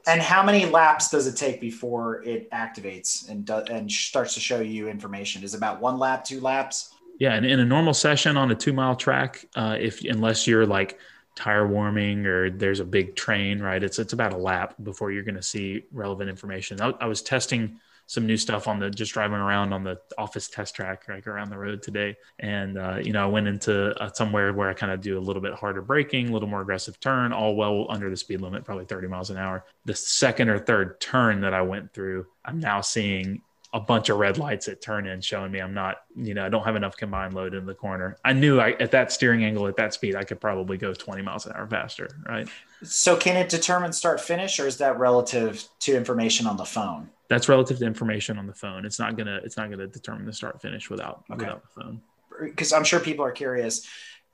C: And how many laps does it take before it activates and starts to show you information? Is it about 1 lap, 2 laps?
D: Yeah, and in a normal session on a 2-mile track, unless you're like tire warming or there's a big train, right? It's about a lap before you're going to see relevant information. I was testing some new stuff just driving around on the office test track, like around the road today. And, I went into somewhere where I kind of do a little bit harder braking, a little more aggressive turn, all well under the speed limit, probably 30 miles an hour. The second or third turn that I went through, I'm now seeing a bunch of red lights at turn in showing me I'm not, I don't have enough combined load in the corner. I knew at that steering angle, at that speed, I could probably go 20 miles an hour faster, right?
C: So can it determine start finish, or is that relative to information on the phone?
D: That's relative to information on the phone. It's not gonna determine the start finish without the phone.
C: Because I'm sure people are curious.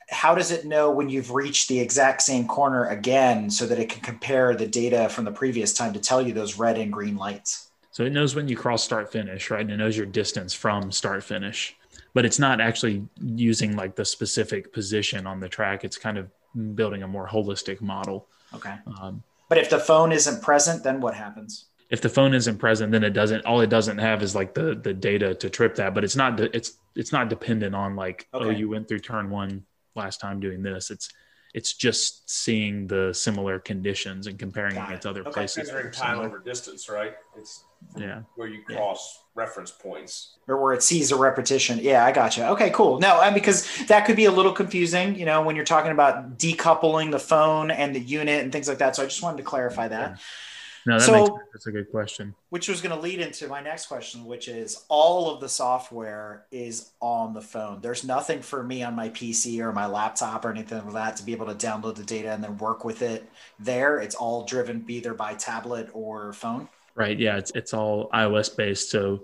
C: How does it know when you've reached the exact same corner again, so that it can compare the data from the previous time to tell you those red and green lights?
D: So it knows when you cross start finish, right? And it knows your distance from start finish, but it's not actually using like the specific position on the track. It's kind of building a more holistic model.
C: Okay. But if the phone isn't present, then what happens?
D: If the phone isn't present, then all it doesn't have is like the data to trip that, but it's not dependent on like, oh, you went through turn 1 last time doing this. It's just seeing the similar conditions and comparing against other places.
B: Measuring time over distance, right? It's where you cross reference points.
C: Or where it sees a repetition. Yeah, I gotcha. Okay, cool. No, because that could be a little confusing, when you're talking about decoupling the phone and the unit and things like that. So I just wanted to clarify that.
D: Yeah. No, makes sense. That's a good question.
C: Which was going to lead into my next question, which is all of the software is on the phone. There's nothing for me on my PC or my laptop or anything like that to be able to download the data and then work with it there. It's all driven either by tablet or phone.
D: Right. Yeah. It's all iOS based. So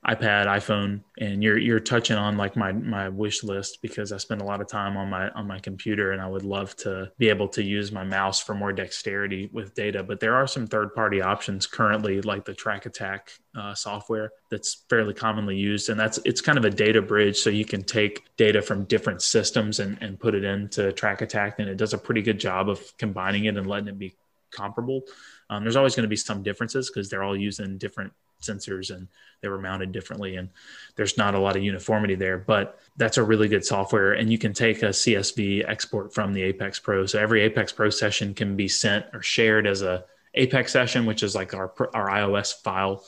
D: iPad, iPhone, and you're touching on like my wish list, because I spend a lot of time on my computer, and I would love to be able to use my mouse for more dexterity with data. But there are some third-party options currently, like the Track Attack software that's fairly commonly used, and it's kind of a data bridge. So you can take data from different systems and put it into Track Attack, and it does a pretty good job of combining it and letting it be comparable. There's always going to be some differences because they're all using different sensors and they were mounted differently, and there's not a lot of uniformity there, but that's a really good software. And you can take a CSV export from the Apex Pro. So every Apex Pro session can be sent or shared as a Apex session, which is like our iOS file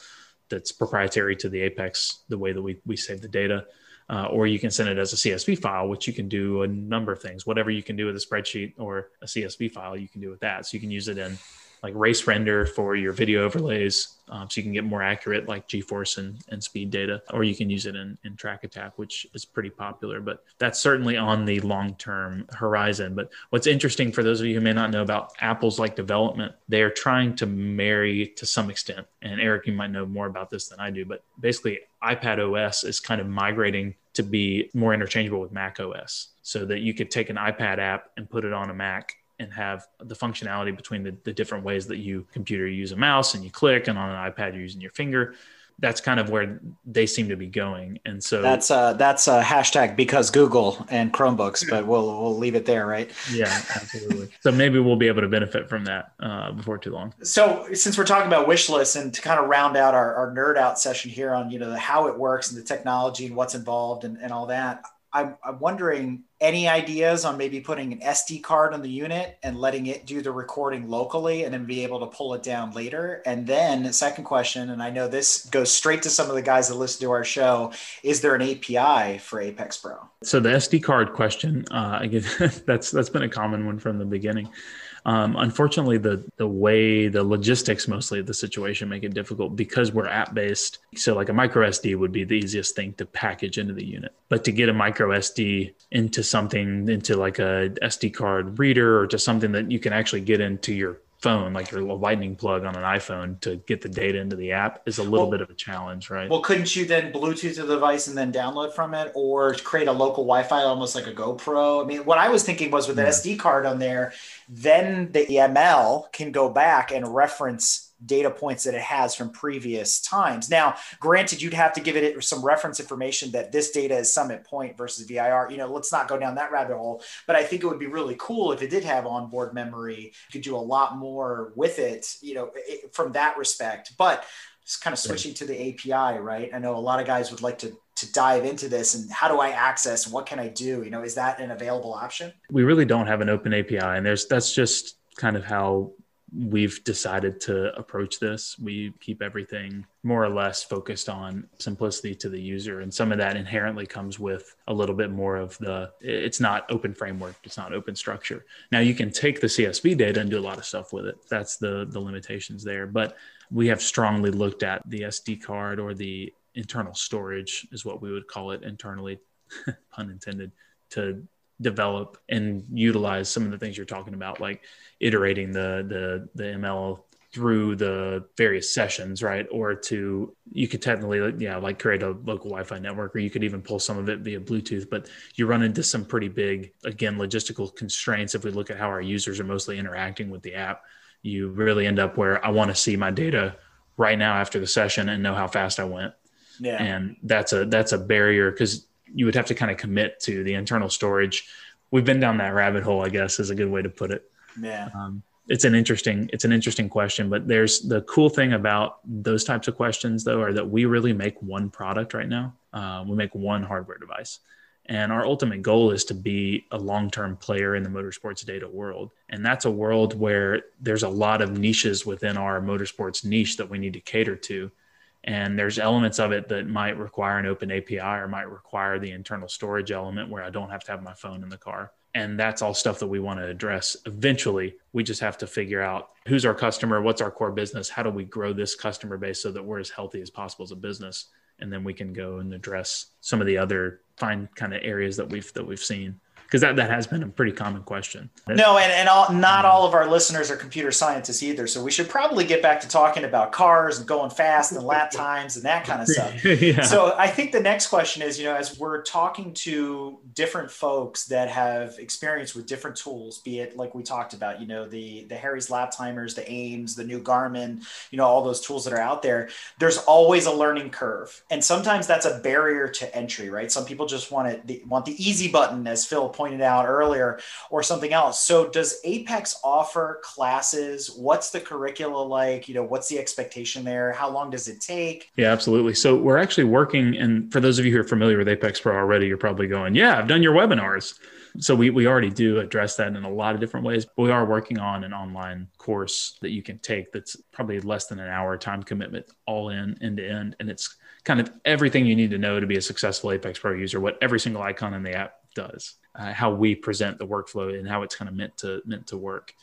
D: that's proprietary to the Apex, the way that we save the data. Or you can send it as a CSV file, which you can do a number of things. Whatever you can do with a spreadsheet or a CSV file, you can do with that. So you can use it in like race render for your video overlays, so you can get more accurate like G-force and speed data, or you can use it in Track Attack, which is pretty popular, but that's certainly on the long-term horizon. But what's interesting for those of you who may not know about Apple's like development, they're trying to marry to some extent, and Eric, you might know more about this than I do, but basically iPad OS is kind of migrating to be more interchangeable with Mac OS, so that you could take an iPad app and put it on a Mac and have the functionality between the different ways that computer use a mouse and you click, and on an iPad you're using your finger. That's kind of where they seem to be going. And so
C: that's a hashtag because Google and Chromebooks, but we'll leave it there, right?
D: Yeah, absolutely. So maybe we'll be able to benefit from that before too long.
C: So since we're talking about wish lists, and to kind of round out our nerd out session here on, how it works and the technology and what's involved and all that, I'm wondering, any ideas on maybe putting an SD card on the unit and letting it do the recording locally and then be able to pull it down later? And then the second question, and I know this goes straight to some of the guys that listen to our show, is there an API for Apex Pro?
D: So the SD card question, again, that's been a common one from the beginning. Unfortunately, the logistics mostly of the situation make it difficult because we're app based. So like a micro SD would be the easiest thing to package into the unit. But to get a micro SD into like a SD card reader, or just something that you can actually get into your phone, like your lightning plug on an iPhone, to get the data into the app is a little bit of a challenge, right?
C: Well, couldn't you then Bluetooth the device and then download from it, or create a local Wi-Fi, almost like a GoPro? I mean, what I was thinking was with an SD card on there, then the ML can go back and reference data points that it has from previous times. Now, granted, you'd have to give it some reference information that this data is summit point versus VIR. Let's not go down that rabbit hole, but I think it would be really cool if it did have onboard memory. You could do a lot more with it, from that respect. But just kind of switching to the API, right? I know a lot of guys would like to dive into this, and how do I access? What can I do? Is that an available option?
D: We really don't have an open API, and that's just kind of how we've decided to approach this. We keep everything more or less focused on simplicity to the user. And some of that inherently comes with a little bit more of it's not open framework. It's not open structure. Now you can take the CSV data and do a lot of stuff with it. That's the limitations there. But we have strongly looked at the SD card, or the internal storage is what we would call it internally, pun intended, to develop and utilize some of the things you're talking about, like iterating the ML through the various sessions, right? Or you could technically, like create a local Wi-Fi network, or you could even pull some of it via Bluetooth, but you run into some pretty big, again, logistical constraints. If we look at how our users are mostly interacting with the app, you really end up where I want to see my data right now after the session and know how fast I went.
C: Yeah.
D: And that's a barrier, because you would have to kind of commit to the internal storage. We've been down that rabbit hole, I guess, is a good way to put it.
C: Yeah.
D: It's an interesting question, but there's the cool thing about those types of questions, though, are that we really make one product right now. We make one hardware device, and our ultimate goal is to be a long-term player in the motorsports data world. And that's a world where there's a lot of niches within our motorsports niche that we need to cater to. And there's elements of it that might require an open API, or might require the internal storage element where I don't have to have my phone in the car. And that's all stuff that we want to address. Eventually, we just have to figure out who's our customer, what's our core business, how do we grow this customer base so that we're as healthy as possible as a business. And then we can go and address some of the other fine kind of areas that we've seen. Because that has been a pretty common question.
C: No, not all of our listeners are computer scientists either. So we should probably get back to talking about cars and going fast and lap times and that kind of stuff.
D: Yeah.
C: So I think the next question is, as we're talking to different folks that have experience with different tools, be it like we talked about, the Harry's lap timers, the Ames, the new Garmin, all those tools that are out there, there's always a learning curve. And sometimes that's a barrier to entry, right? Some people just want the easy button, as Phil pointed out earlier, or something else. So does Apex offer classes? What's the curricula like? What's the expectation there? How long does it take?
D: Yeah, absolutely. So we're actually working, and for those of you who are familiar with Apex Pro already, you're probably going, yeah, I've done your webinars. So we already do address that in a lot of different ways. But we are working on an online course that you can take that's probably less than an hour time commitment, all in, end to end. And it's kind of everything you need to know to be a successful Apex Pro user, what every single icon in the app does, how we present the workflow, and how it's kind of meant to work.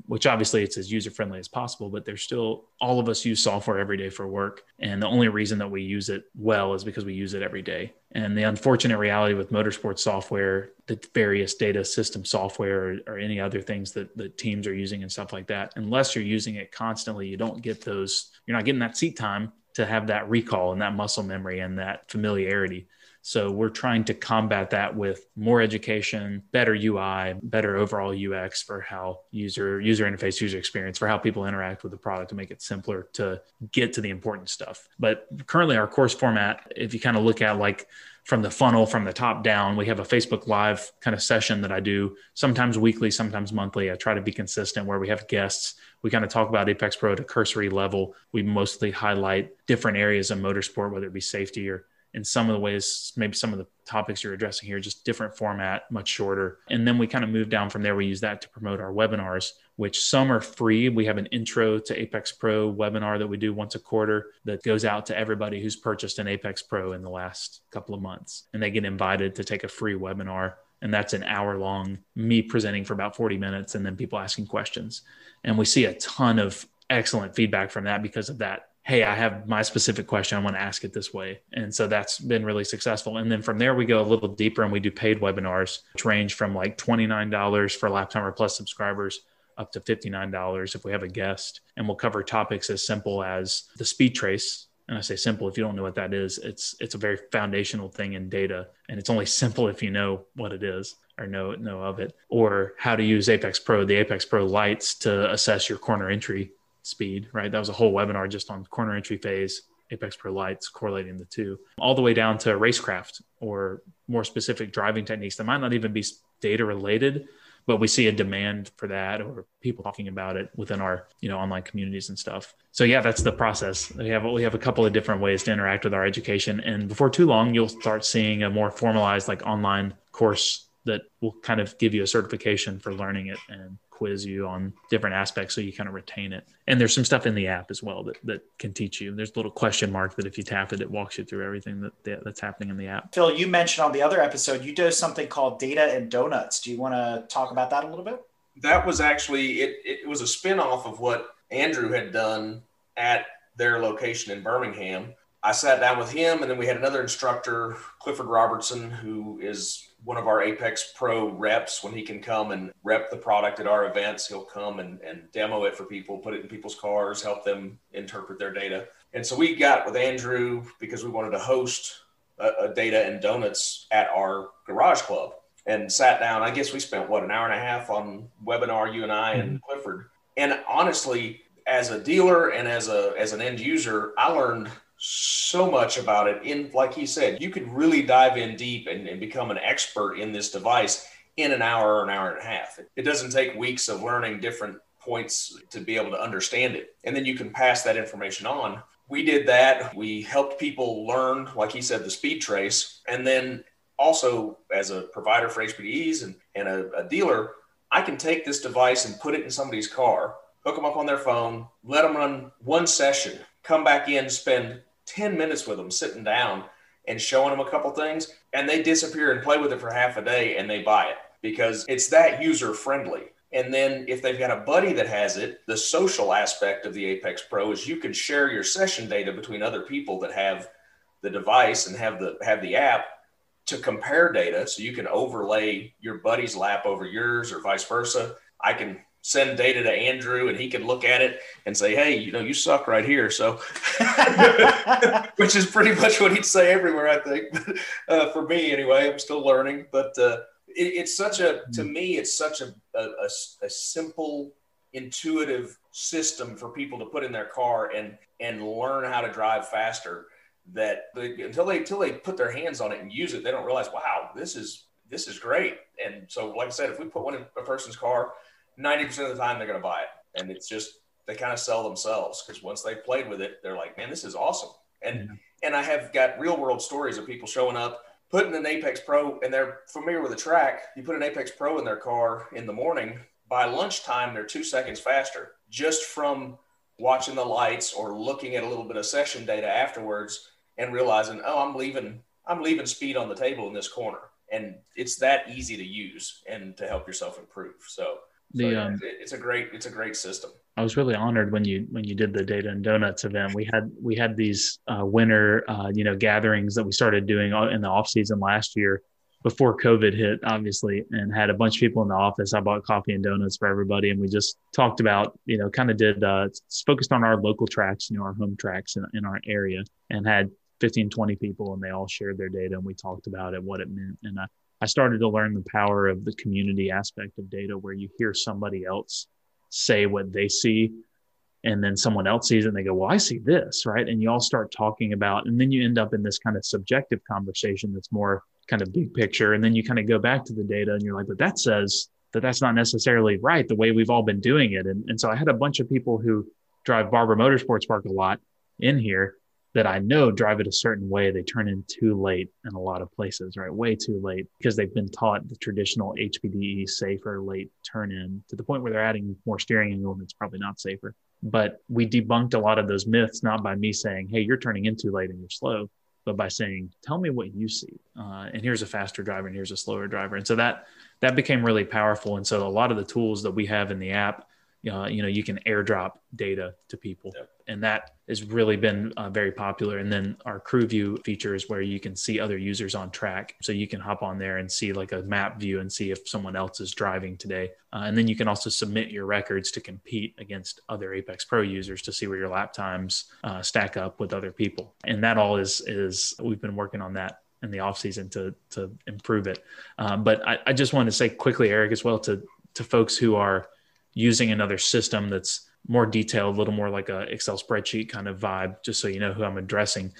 D: Which obviously it's as user-friendly as possible, but there's still, all of us use software every day for work. And the only reason that we use it well is because we use it every day. And the unfortunate reality with motorsports software, the various data system software, or any other things that the teams are using and stuff like that, unless you're using it constantly, you're not getting that seat time to have that recall and that muscle memory and that familiarity. So we're trying to combat that with more education, better UI, better overall UX for how user interface, user experience, for how people interact with the product to make it simpler to get to the important stuff. But currently our course format, if you kind of look at like from the funnel, from the top down, we have a Facebook Live kind of session that I do sometimes weekly, sometimes monthly. I try to be consistent where we have guests. We kind of talk about Apex Pro at a cursory level. We mostly highlight different areas of motorsport, whether it be safety or in some of the ways, maybe some of the topics you're addressing here, just different format, much shorter. And then we kind of move down from there. We use that to promote our webinars, which some are free. We have an intro to Apex Pro webinar that we do once a quarter that goes out to everybody who's purchased an Apex Pro in the last couple of months. And they get invited to take a free webinar. And that's an hour long, me presenting for about 40 minutes and then people asking questions. And we see a ton of excellent feedback from that because of that. Hey, I have my specific question. I want to ask it this way. And so that's been really successful. And then from there, we go a little deeper and we do paid webinars, which range from like $29 for Lifetimer Plus subscribers up to $59 if we have a guest. And we'll cover topics as simple as the speed trace. And I say simple, if you don't know what that is, it's a very foundational thing in data. And it's only simple if you know what it is or know of it. Or how to use Apex Pro, the Apex Pro lights to assess your corner entry speed, right? That was a whole webinar just on corner entry phase, Apex Pro lights, correlating the two, all the way down to racecraft or more specific driving techniques that might not even be data related, but we see a demand for that or people talking about it within our, online communities and stuff. So yeah, that's the process. We have a couple of different ways to interact with our education. And before too long, you'll start seeing a more formalized like online course that will kind of give you a certification for learning it and quiz you on different aspects so you kind of retain it. And there's some stuff in the app as well that can teach you. There's a little question mark that if you tap it, it walks you through everything that's happening in the app.
C: Phil, you mentioned on the other episode, you do something called Data and Donuts. Do you want to talk about that a little bit?
B: That was actually, it was a spinoff of what Andrew had done at their location in Birmingham. I sat down with him, and then we had another instructor, Clifford Robertson, who is one of our Apex Pro reps. When he can come and rep the product at our events, he'll come and demo it for people, put it in people's cars, help them interpret their data. And so we got with Andrew because we wanted to host a Data and Donuts at our garage club and sat down. I guess we spent, an hour and a half on webinar, you and I and Clifford. And honestly, as a dealer and as an end user, I learned so much about it. Like he said, you could really dive in deep and become an expert in this device in an hour or an hour and a half. It doesn't take weeks of learning different points to be able to understand it. And then you can pass that information on. We did that. We helped people learn, like he said, the speed trace. And then also as a provider for HPDEs and a dealer, I can take this device and put it in somebody's car, hook them up on their phone, let them run one session, come back in, spend 10 minutes with them sitting down and showing them a couple things, and they disappear and play with it for half a day and they buy it because it's that user friendly. And then if they've got a buddy that has it, the social aspect of the Apex Pro is you can share your session data between other people that have the device and have the app to compare data. So you can overlay your buddy's lap over yours or vice versa. I can send data to Andrew and he can look at it and say, hey, you suck right here. So, which is pretty much what he'd say everywhere, I think. For me anyway, I'm still learning, but it's such to me, it's such a simple, intuitive system for people to put in their car and learn how to drive faster that until they put their hands on it and use it, they don't realize, wow, this is great. And so, like I said, if we put one in a person's car, 90% of the time they're going to buy it. And it's just, they kind of sell themselves because once they've played with it, they're like, man, this is awesome. And I have got real world stories of people showing up, putting an Apex Pro, and they're familiar with the track. You put an Apex Pro in their car in the morning, by lunchtime, they're 2 seconds faster just from watching the lights or looking at a little bit of session data afterwards and realizing, oh, I'm leaving speed on the table in this corner. And it's that easy to use and to help yourself improve. So it's a great system.
D: I was really honored when you did the Data and Donuts event. We had these winter gatherings that we started doing in the off season last year before COVID hit, obviously, and had a bunch of people in the office. I bought coffee and donuts for everybody, and we just talked about focused on our local tracks, our home tracks in our area, and had 15, 20 people, and they all shared their data, and we talked about it, what it meant. And I started to learn the power of the community aspect of data, where you hear somebody else say what they see, and then someone else sees it and they go, well, I see this, right? And you all start talking about, and then you end up in this kind of subjective conversation that's more kind of big picture. And then you kind of go back to the data and you're like, but that says that that's not necessarily right, the way we've all been doing it. And so I had a bunch of people who drive Barber Motorsports Park a lot in here that I know drive it a certain way. They turn in too late in a lot of places, right? Way too late, because they've been taught the traditional HPDE safer late turn in, to the point where they're adding more steering angle and it's probably not safer. But we debunked a lot of those myths, not by me saying, hey, you're turning in too late and you're slow, but by saying, tell me what you see. And here's a faster driver and here's a slower driver. And so that became really powerful. And so a lot of the tools that we have in the app, you can airdrop data to people. Yep. And that has really been very popular. And then our crew view feature is where you can see other users on track. So you can hop on there and see like a map view and see if someone else is driving today. And then you can also submit your records to compete against other Apex Pro users to see where your lap times stack up with other people. And that all is we've been working on that in the off season to improve it. But I just wanted to say quickly, Eric, as well, to folks who are using another system that's more detailed, a little more like a Excel spreadsheet kind of vibe, just so you know who I'm addressing.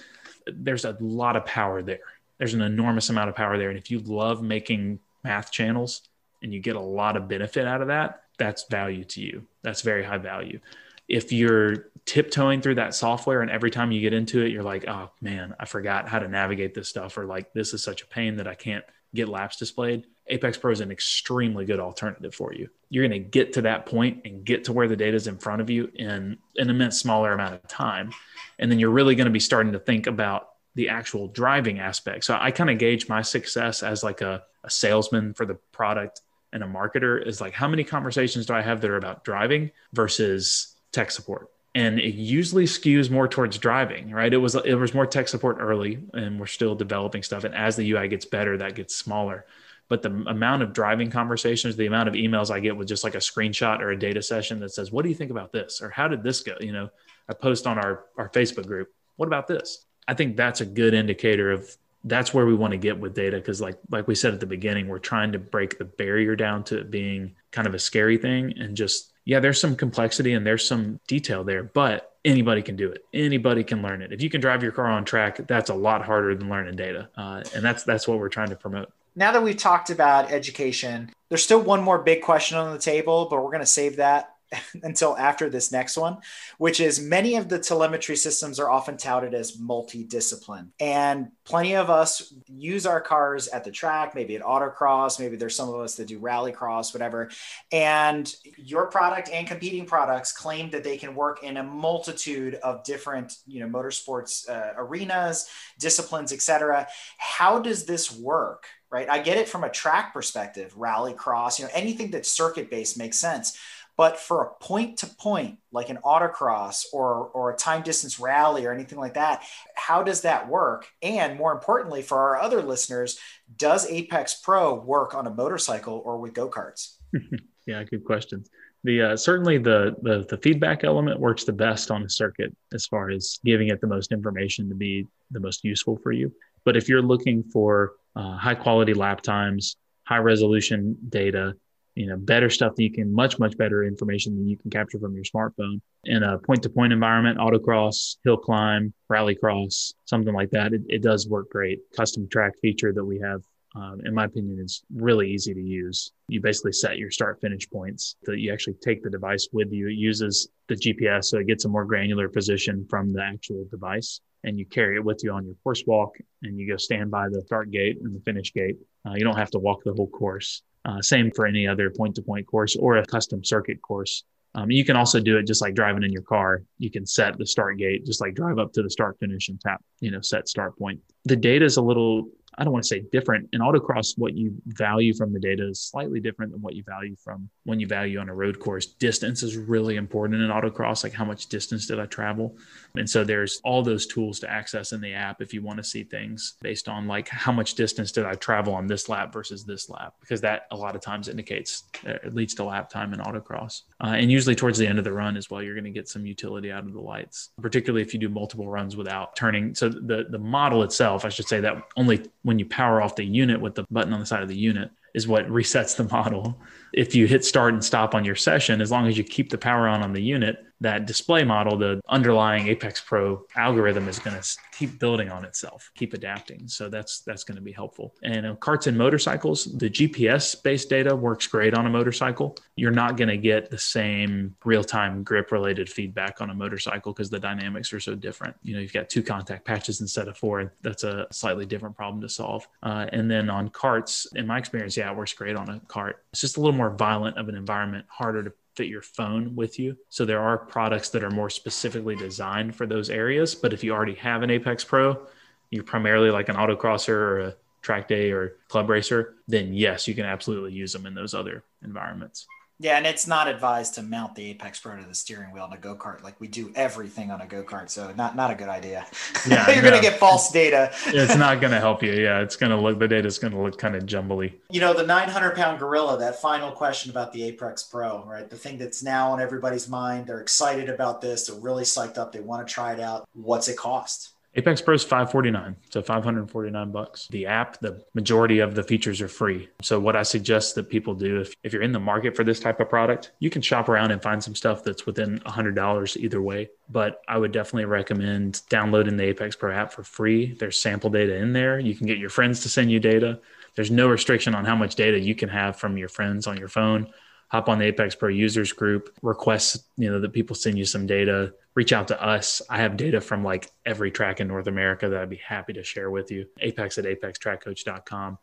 D: There's a lot of power there. There's an enormous amount of power there. And if you love making math channels and you get a lot of benefit out of that, that's value to you. That's very high value. If you're tiptoeing through that software and every time you get into it, you're like, oh man, I forgot how to navigate this stuff, or like, this is such a pain that I can't get laps displayed, Apex Pro is an extremely good alternative for you. You're going to get to that point and get to where the data is in front of you in an immense smaller amount of time. And then you're really going to be starting to think about the actual driving aspect. So I kind of gauge my success as like a salesman for the product and a marketer, is like, how many conversations do I have that are about driving versus tech support? And it usually skews more towards driving, right? It was more tech support early, and we're still developing stuff. And as the UI gets better, that gets smaller. But the amount of driving conversations, the amount of emails I get with just like a screenshot or a data session that says, what do you think about this? Or how did this go? I post on our Facebook group, what about this? I think that's a good indicator of that's where we want to get with data. Because like we said at the beginning, we're trying to break the barrier down to it being kind of a scary thing, and just, yeah, there's some complexity and there's some detail there, but anybody can do it. Anybody can learn it. If you can drive your car on track, that's a lot harder than learning data. And that's what we're trying to promote.
C: Now that we've talked about education, there's still one more big question on the table, but we're going to save that until after this next one, which is many of the telemetry systems are often touted as multidiscipline. And plenty of us use our cars at the track, maybe at autocross, maybe there's some of us that do rallycross, whatever. And your product and competing products claim that they can work in a multitude of different, motorsports arenas, disciplines, etc. How does this work? Right? I get it from a track perspective, rallycross, anything that's circuit-based makes sense. But for a point-to-point, like an autocross or a time-distance rally or anything like that, how does that work? And more importantly, for our other listeners, does Apex Pro work on a motorcycle or with go-karts?
D: Yeah, good question. Certainly the feedback element works the best on a circuit as far as giving it the most information to be the most useful for you. But if you're looking for high-quality lap times, high-resolution data, better stuff that you can, much better information than you can capture from your smartphone in a point-to-point environment, autocross, hill climb, rallycross, something like that, it does work great. Custom track feature that we have, in my opinion, is really easy to use. You basically set your start-finish points that you actually take the device with you. It uses the GPS, so it gets a more granular position from the actual device, and you carry it with you on your course walk, and you go stand by the start gate and the finish gate. You don't have to walk the whole course. Same for any other point-to-point course or a custom circuit course. You can also do it just like driving in your car. You can set the start gate, just like drive up to the start finish and tap, set start point. The data is a little I don't want to say different. In autocross, what you value from the data is slightly different than what you value from when you value on a road course. Distance is really important in autocross, like how much distance did I travel? And so there's all those tools to access in the app if you want to see things based on like how much distance did I travel on this lap versus this lap, because that a lot of times indicates, it leads to lap time in autocross. And usually towards the end of the run as well, you're going to get some utility out of the lights, particularly if you do multiple runs without turning. So the model itself, I should say that only when you power off the unit with the button on the side of the unit is what resets the model. If you hit start and stop on your session, as long as you keep the power on the unit, that display model, the underlying Apex Pro algorithm is going to keep building on itself, keep adapting. So that's going to be helpful. And karts and motorcycles, the GPS-based data works great on a motorcycle. You're not going to get the same real-time grip-related feedback on a motorcycle because the dynamics are so different. You've got 2 contact patches instead of 4. And that's a slightly different problem to solve. And then on karts, in my experience, it works great on a kart. It's just a little more violent of an environment, harder to fit your phone with you. So there are products that are more specifically designed for those areas. But if you already have an Apex Pro, you're primarily like an autocrosser or a track day or club racer, then yes, you can absolutely use them in those other environments.
C: Yeah, and it's not advised to mount the Apex Pro to the steering wheel on a go-kart. Like we do everything on a go-kart, so not a good idea.
D: Yeah,
C: You're going to get false data.
D: It's not going to help you. Yeah, the data's going to look kind of jumbly.
C: The 900-pound gorilla, that final question about the Apex Pro, right? The thing that's now on everybody's mind. They're excited about this. They're really psyched up. They want to try it out. What's it cost?
D: Apex Pro is $549, so $549. The app, the majority of the features are free. So what I suggest that people do, if you're in the market for this type of product, you can shop around and find some stuff that's within $100 either way. But I would definitely recommend downloading the Apex Pro app for free. There's sample data in there. You can get your friends to send you data. There's no restriction on how much data you can have from your friends on your phone. Hop on the Apex Pro users group, request, that people send you some data, reach out to us. I have data from like every track in North America that I'd be happy to share with you. apex@apextrackcoach.com,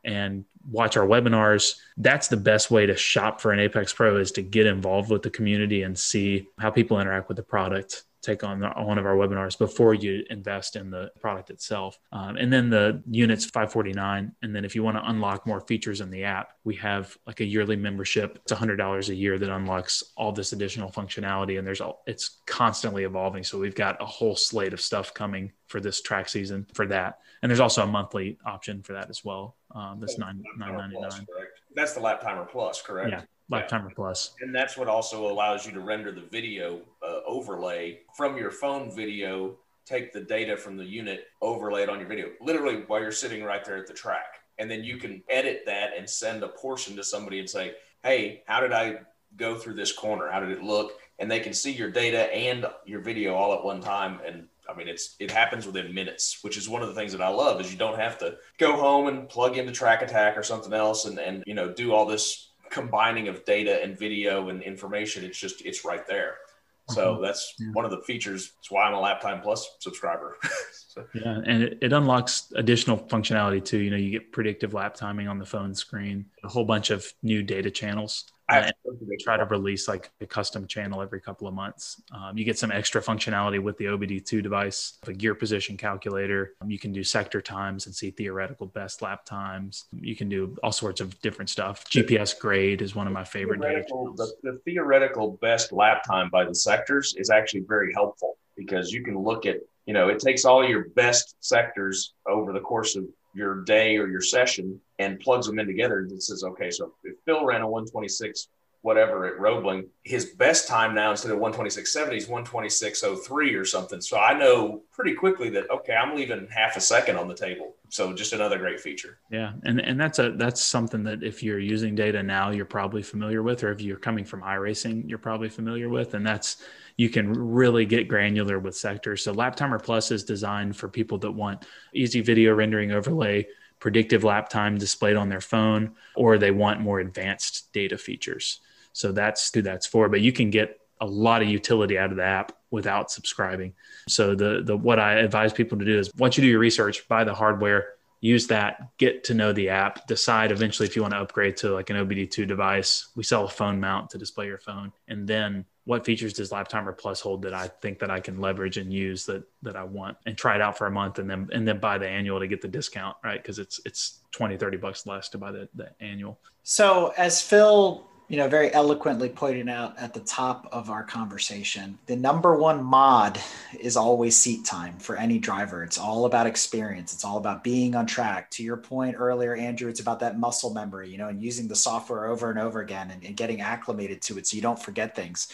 D: and watch our webinars. That's the best way to shop for an Apex Pro, is to get involved with the community and see how people interact with the product. Take on one of our webinars before you invest in the product itself. And then the unit's $549. And then if you want to unlock more features in the app, we have like a yearly membership. It's $100 a year that unlocks all this additional functionality. And it's constantly evolving. So we've got a whole slate of stuff coming for this track season for that. And there's also a monthly option for that as well. That's $9.99.
B: That's the Lap Timer Plus, correct?
D: Yeah. Lap Timer Plus.
B: And that's what also allows you to render the video overlay from your phone video, take the data from the unit, overlay it on your video, literally while you're sitting right there at the track. And then you can edit that and send a portion to somebody and say, hey, how did I go through this corner? How did it look? And they can see your data and your video all at one time. And I mean, it happens within minutes, which is one of the things that I love, is you don't have to go home and plug into Track Attack or something else and do all this combining of data and video and information. It's right there. So that's one of the features. That's why I'm a Lap Time Plus subscriber.
D: Yeah. And it unlocks additional functionality too. You get predictive lap timing on the phone screen, a whole bunch of new data channels. They try to release like a custom channel every couple of months. You get some extra functionality with the OBD2 device, a gear position calculator. You can do sector times and see theoretical best lap times. You can do all sorts of different stuff. GPS grade is one of my favorite data channels.
B: The theoretical best lap time by the sectors is actually very helpful, because you can look at, it takes all your best sectors over the course of your day or your session and plugs them in together. And it says, okay, so if Phil ran a 126 whatever at Roebling, his best time now, instead of 126.70, is 126.03 or something. So I know pretty quickly that, okay, I'm leaving half a second on the table. So just another great feature.
D: Yeah. And that's something that if you're using data now, you're probably familiar with, or if you're coming from iRacing, you're probably familiar with. And you can really get granular with sectors. So Lap Timer Plus is designed for people that want easy video rendering overlay, predictive lap time displayed on their phone, or they want more advanced data features. So that's who that's for. But you can get a lot of utility out of the app without subscribing. So what I advise people to do is, once you do your research, buy the hardware, use that, get to know the app, decide eventually if you want to upgrade to like an OBD2 device. We sell a phone mount to display your phone. And then what features does Lap Timer Plus hold that I think that I can leverage and use that I want, and try it out for a month and then buy the annual to get the discount, right? Because it's $20-$30 less to buy the annual.
C: So as Phil, very eloquently pointed out at the top of our conversation, the number one mod is always seat time for any driver. It's all about experience. It's all about being on track. To your point earlier, Andrew, it's about that muscle memory, and using the software over and over again and getting acclimated to it so you don't forget things.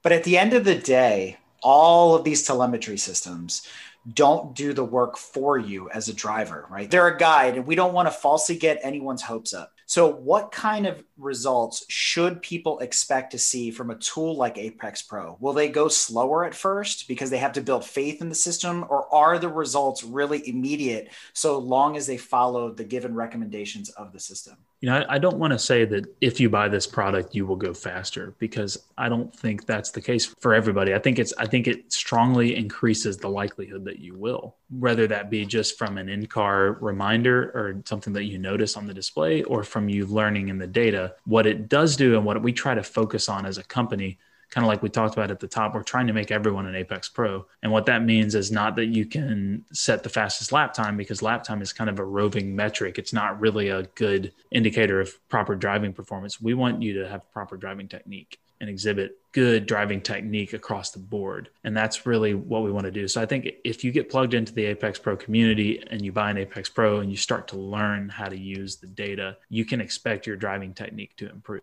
C: But at the end of the day, all of these telemetry systems don't do the work for you as a driver, right? They're a guide, and we don't want to falsely get anyone's hopes up. So what kind of results should people expect to see from a tool like Apex Pro? Will they go slower at first because they have to build faith in the system, or are the results really immediate so long as they follow the given recommendations of the system?
D: I don't want to say that if you buy this product, you will go faster, because I don't think that's the case for everybody. I think it strongly increases the likelihood that you will, whether that be just from an in-car reminder or something that you notice on the display, or from you learning in the data. What it does do, and what we try to focus on as a company, kind of like we talked about at the top, we're trying to make everyone an Apex Pro. And what that means is not that you can set the fastest lap time, because lap time is kind of a roving metric. It's not really a good indicator of proper driving performance. We want you to have proper driving technique and exhibit good driving technique across the board. And that's really what we want to do. So I think if you get plugged into the Apex Pro community and you buy an Apex Pro and you start to learn how to use the data, you can expect your driving technique to improve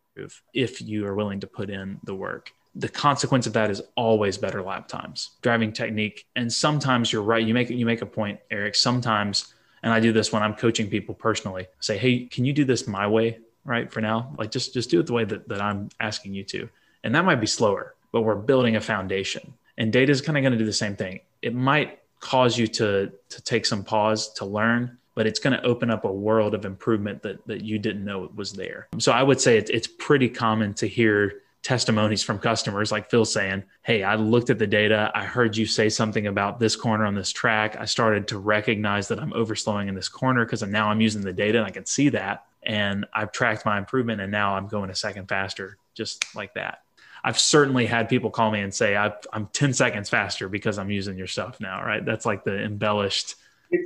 D: if you are willing to put in the work. The consequence of that is always better lap times, driving technique. And sometimes you're right. You make a point, Eric. Sometimes, and I do this when I'm coaching people personally, I say, hey, can you do this my way, right? For now, like just do it the way that I'm asking you to. And that might be slower, but we're building a foundation, and data is kind of going to do the same thing. It might cause you to take some pause to learn, but it's going to open up a world of improvement that you didn't know was there. So I would say it's pretty common to hear testimonies from customers like Phil saying, hey, I looked at the data. I heard you say something about this corner on this track. I started to recognize that I'm overslowing in this corner because now I'm using the data and I can see that. And I've tracked my improvement, and now I'm going a second faster, just like that. I've certainly had people call me and say, I'm 10 seconds faster because I'm using your stuff now, right? That's like the embellished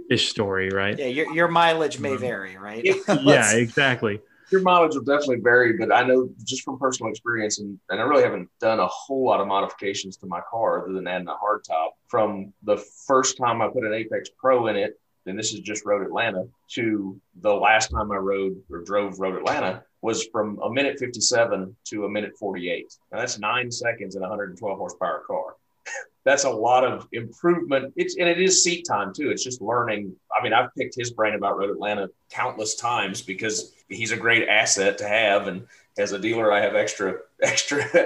D: fish story, right?
C: Yeah, your mileage may vary, right?
D: Yeah, exactly.
B: Your mileage will definitely vary, but I know just from personal experience, and I really haven't done a whole lot of modifications to my car other than adding a hardtop. From the first time I put an Apex Pro in it, and this is just Road Atlanta, to the last time I drove Road Atlanta, was from a minute 57 to a minute 48. Now that's 9 seconds in a 112 horsepower car. That's a lot of improvement. It is seat time too. It's just learning. I mean, I've picked his brain about Road Atlanta countless times because he's a great asset to have. And as a dealer, I have extra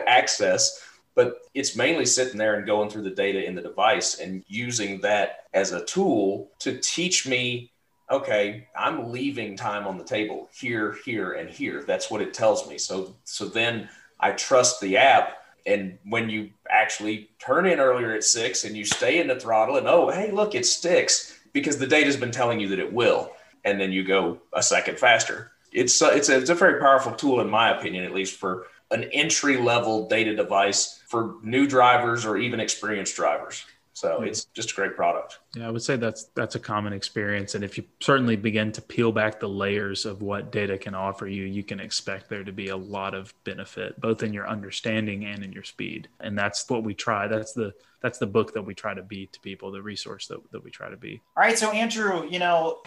B: access, but it's mainly sitting there and going through the data in the device and using that as a tool to teach me, okay, I'm leaving time on the table here, here, and here. That's what it tells me. So then I trust the app. And when you actually turn in earlier at 6 and you stay in the throttle and, oh, hey, look, it sticks because the data's been telling you that it will. And then you go a second faster. It's a very powerful tool, in my opinion, at least for an entry-level data device for new drivers or even experienced drivers. So it's just a great product.
D: Yeah, I would say that's a common experience. And if you certainly begin to peel back the layers of what data can offer you, you can expect there to be a lot of benefit, both in your understanding and in your speed. And that's what we try. That's the book that we try to be to people, the resource that we try to be.
C: All right. So Andrew,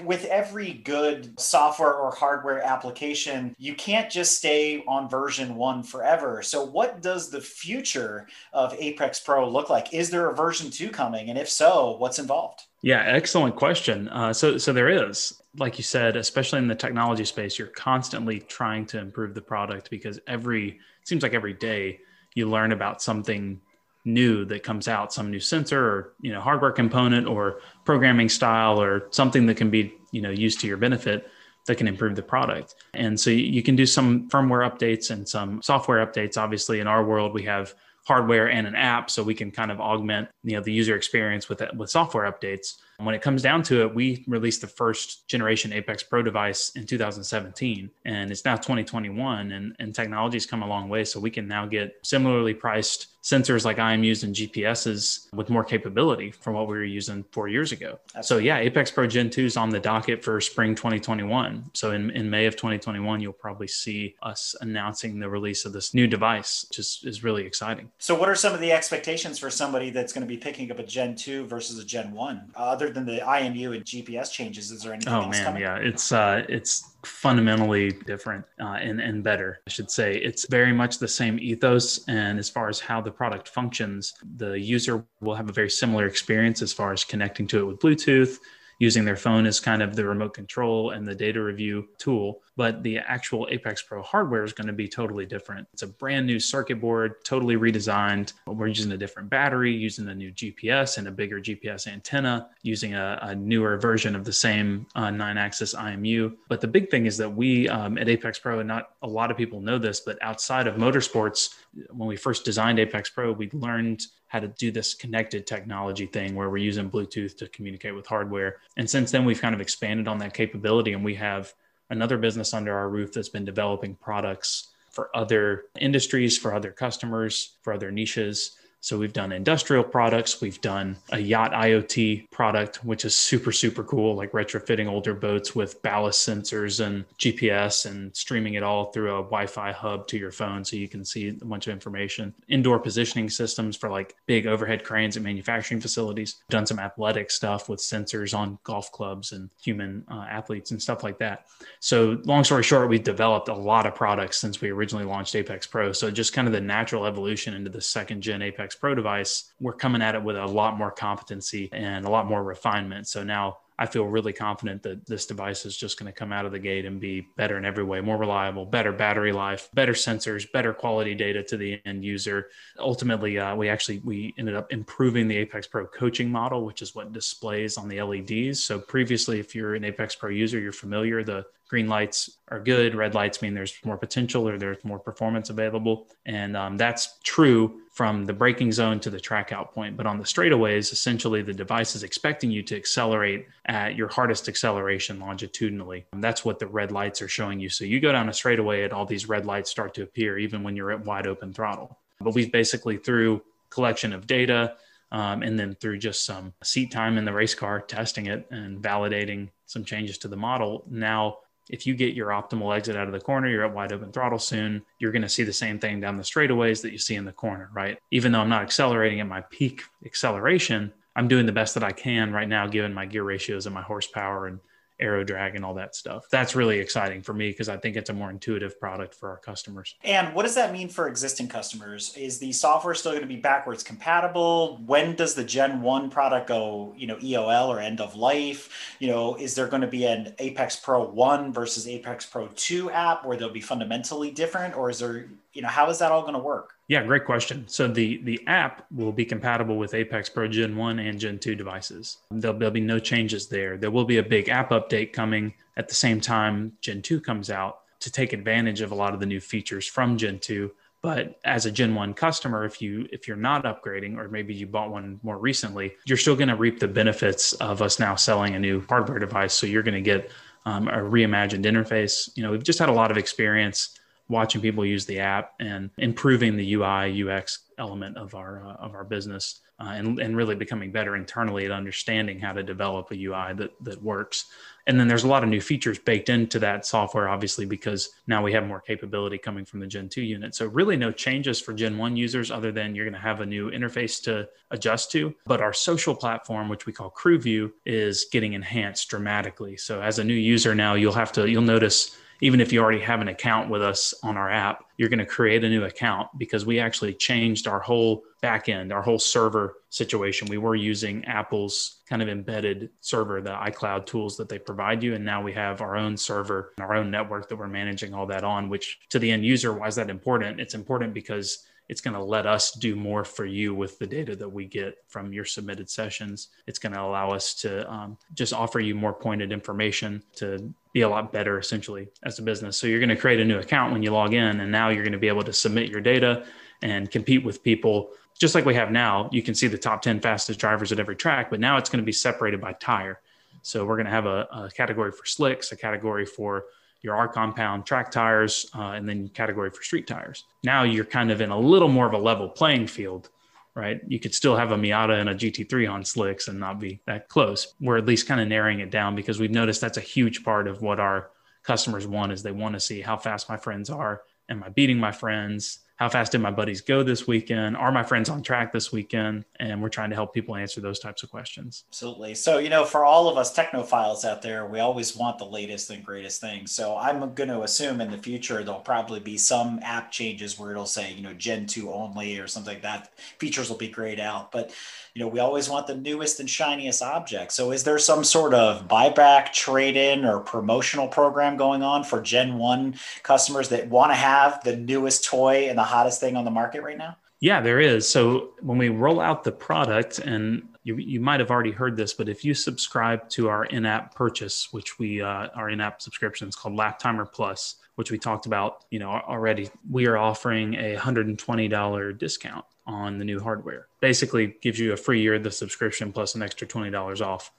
C: with every good software or hardware application, you can't just stay on version 1 forever. So what does the future of Apex Pro look like? Is there a version 2 coming? And if so, what's involved?
D: Yeah, excellent question. So there is, like you said, especially in the technology space, you're constantly trying to improve the product because it seems like every day you learn about something new that comes out, some new sensor or hardware component or programming style or something that can be used to your benefit that can improve the product. And so you can do some firmware updates and some software updates. Obviously, in our world, we have hardware and an app, so we can kind of augment the user experience with software updates. When it comes down to it, we released the first generation Apex Pro device in 2017, and it's now 2021, and technology's come a long way. So we can now get similarly priced sensors like IMUs and GPSs with more capability from what we were using 4 years ago. So yeah, Apex Pro Gen 2 is on the docket for spring 2021. So in May of 2021, you'll probably see us announcing the release of this new device, which is really exciting.
C: So what are some of the expectations for somebody that's going to be picking up a Gen 2 versus a Gen 1? Other than the IMU and GPS changes, is there anything else coming?
D: Yeah, it's fundamentally different and better, I should say. It's very much the same ethos, and as far as how the product functions, the user will have a very similar experience as far as connecting to it with Bluetooth, using their phone as kind of the remote control and the data review tool. But the actual Apex Pro hardware is going to be totally different. It's a brand new circuit board, totally redesigned. We're using a different battery, using a new GPS and a bigger GPS antenna, using a newer version of the same 9-axis IMU. But the big thing is that we at Apex Pro, and not a lot of people know this, but outside of motorsports, when we first designed Apex Pro, we learned how to do this connected technology thing where we're using Bluetooth to communicate with hardware. And since then, we've kind of expanded on that capability, and we have another business under our roof that's been developing products for other industries, for other customers, for other niches. So we've done industrial products. We've done a yacht IoT product, which is super, super cool, like retrofitting older boats with ballast sensors and GPS and streaming it all through a Wi-Fi hub to your phone so you can see a bunch of information. Indoor positioning systems for like big overhead cranes at manufacturing facilities. Done some athletic stuff with sensors on golf clubs and human athletes and stuff like that. So long story short, we've developed a lot of products since we originally launched Apex Pro. So just kind of the natural evolution into the second gen Apex Pro device, we're coming at it with a lot more competency and a lot more refinement. So now I feel really confident that this device is just going to come out of the gate and be better in every way, more reliable, better battery life, better sensors, better quality data to the end user. Ultimately, we ended up improving the Apex Pro coaching model, which is what displays on the LEDs. So previously, if you're an Apex Pro user, you're familiar, the green lights are good. Red lights mean there's more potential or there's more performance available. And that's true from the braking zone to the track out point. But on the straightaways, essentially the device is expecting you to accelerate at your hardest acceleration longitudinally. And that's what the red lights are showing you. So you go down a straightaway and all these red lights start to appear even when you're at wide open throttle. But we've basically, through collection of data, and then through just some seat time in the race car, testing it and validating some changes to the model, now if you get your optimal exit out of the corner, you're at wide open throttle soon, you're going to see the same thing down the straightaways that you see in the corner, right? Even though I'm not accelerating at my peak acceleration, I'm doing the best that I can right now, given my gear ratios and my horsepower and aero drag and all that stuff. That's really exciting for me because I think it's a more intuitive product for our customers.
C: And what does that mean for existing customers? Is the software still going to be backwards compatible? When does the Gen 1 product go, EOL or end of life? Is there going to be an Apex Pro 1 versus Apex Pro 2 app where they'll be fundamentally different? Or is there, how is that all going to work?
D: Yeah, great question. So the app will be compatible with Apex Pro Gen 1 and Gen 2 devices. There'll be no changes there. There will be a big app update coming at the same time Gen 2 comes out to take advantage of a lot of the new features from Gen 2. But as a Gen 1 customer, if you're not upgrading, or maybe you bought one more recently, you're still going to reap the benefits of us now selling a new hardware device. So you're going to get a reimagined interface. We've just had a lot of experience watching people use the app and improving the UI UX element of our business, and really becoming better internally at understanding how to develop a UI that works. And then there's a lot of new features baked into that software, obviously, because now we have more capability coming from the Gen 2 unit. So really no changes for Gen 1 users other than you're going to have a new interface to adjust to. But our social platform, which we call CrewView, is getting enhanced dramatically. So as a new user now, you'll notice, even if you already have an account with us on our app, you're going to create a new account because we actually changed our whole backend, our whole server situation. We were using Apple's kind of embedded server, the iCloud tools that they provide you. And now we have our own server and our own network that we're managing all that on, which to the end user, why is that important? It's important because it's going to let us do more for you with the data that we get from your submitted sessions. It's going to allow us to just offer you more pointed information to be a lot better, essentially, as a business. So you're going to create a new account when you log in, and now you're going to be able to submit your data and compete with people just like we have now. You can see the top 10 fastest drivers at every track, but now it's going to be separated by tire. So we're going to have a category for slicks, a category for your R compound track tires, and then category for street tires. Now you're kind of in a little more of a level playing field, right? You could still have a Miata and a GT3 on slicks and not be that close. We're at least kind of narrowing it down because we've noticed that's a huge part of what our customers want, is they want to see how fast my friends are. Am I beating my friends? How fast did my buddies go this weekend? Are my friends on track this weekend? And we're trying to help people answer those types of questions.
C: Absolutely. So, for all of us technophiles out there, we always want the latest and greatest things. So I'm going to assume in the future, there'll probably be some app changes where it'll say, Gen 2 only or something like that. Features will be grayed out. But, we always want the newest and shiniest object. So is there some sort of buyback, trade-in, or promotional program going on for Gen 1 customers that want to have the newest toy and the hottest thing on the market right now?
D: Yeah, there is. So when we roll out the product, and you might have already heard this, but if you subscribe to our in-app purchase, which our in-app subscription is called Lap Timer Plus, which we talked about, already, we are offering a $120 discount on the new hardware. Basically gives you a free year of the subscription plus an extra $20 off.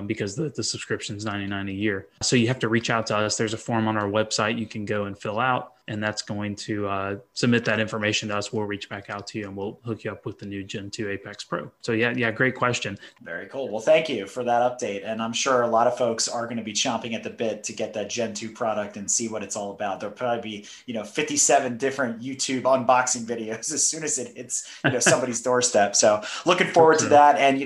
D: Because the subscription is $99 a year. So you have to reach out to us. There's a form on our website you can go and fill out, and that's going to submit that information to us. We'll reach back out to you and we'll hook you up with the new Gen 2 Apex Pro. So yeah, great question.
C: Very cool. Well, thank you for that update. And I'm sure a lot of folks are going to be chomping at the bit to get that Gen 2 product and see what it's all about. There'll probably be, 57 different YouTube unboxing videos as soon as it hits, somebody's doorstep. So looking forward to that, and,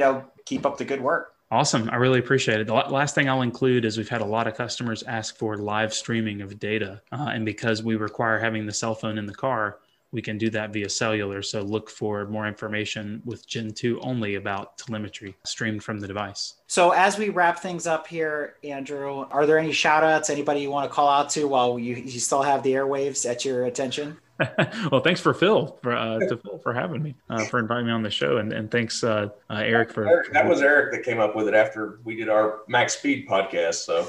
C: keep up the good work.
D: Awesome. I really appreciate it. The last thing I'll include is we've had a lot of customers ask for live streaming of data. And because we require having the cell phone in the car, we can do that via cellular. So look for more information with Gen 2 only about telemetry streamed from the device.
C: So as we wrap things up here, Andrew, are there any shout outs, anybody you want to call out to while you still have the airwaves at your attention?
D: Well, thanks for Phil for having me, for inviting me on the show, and thanks Eric for
B: that was Eric that came up with it after we did our MaxSpeed podcast. So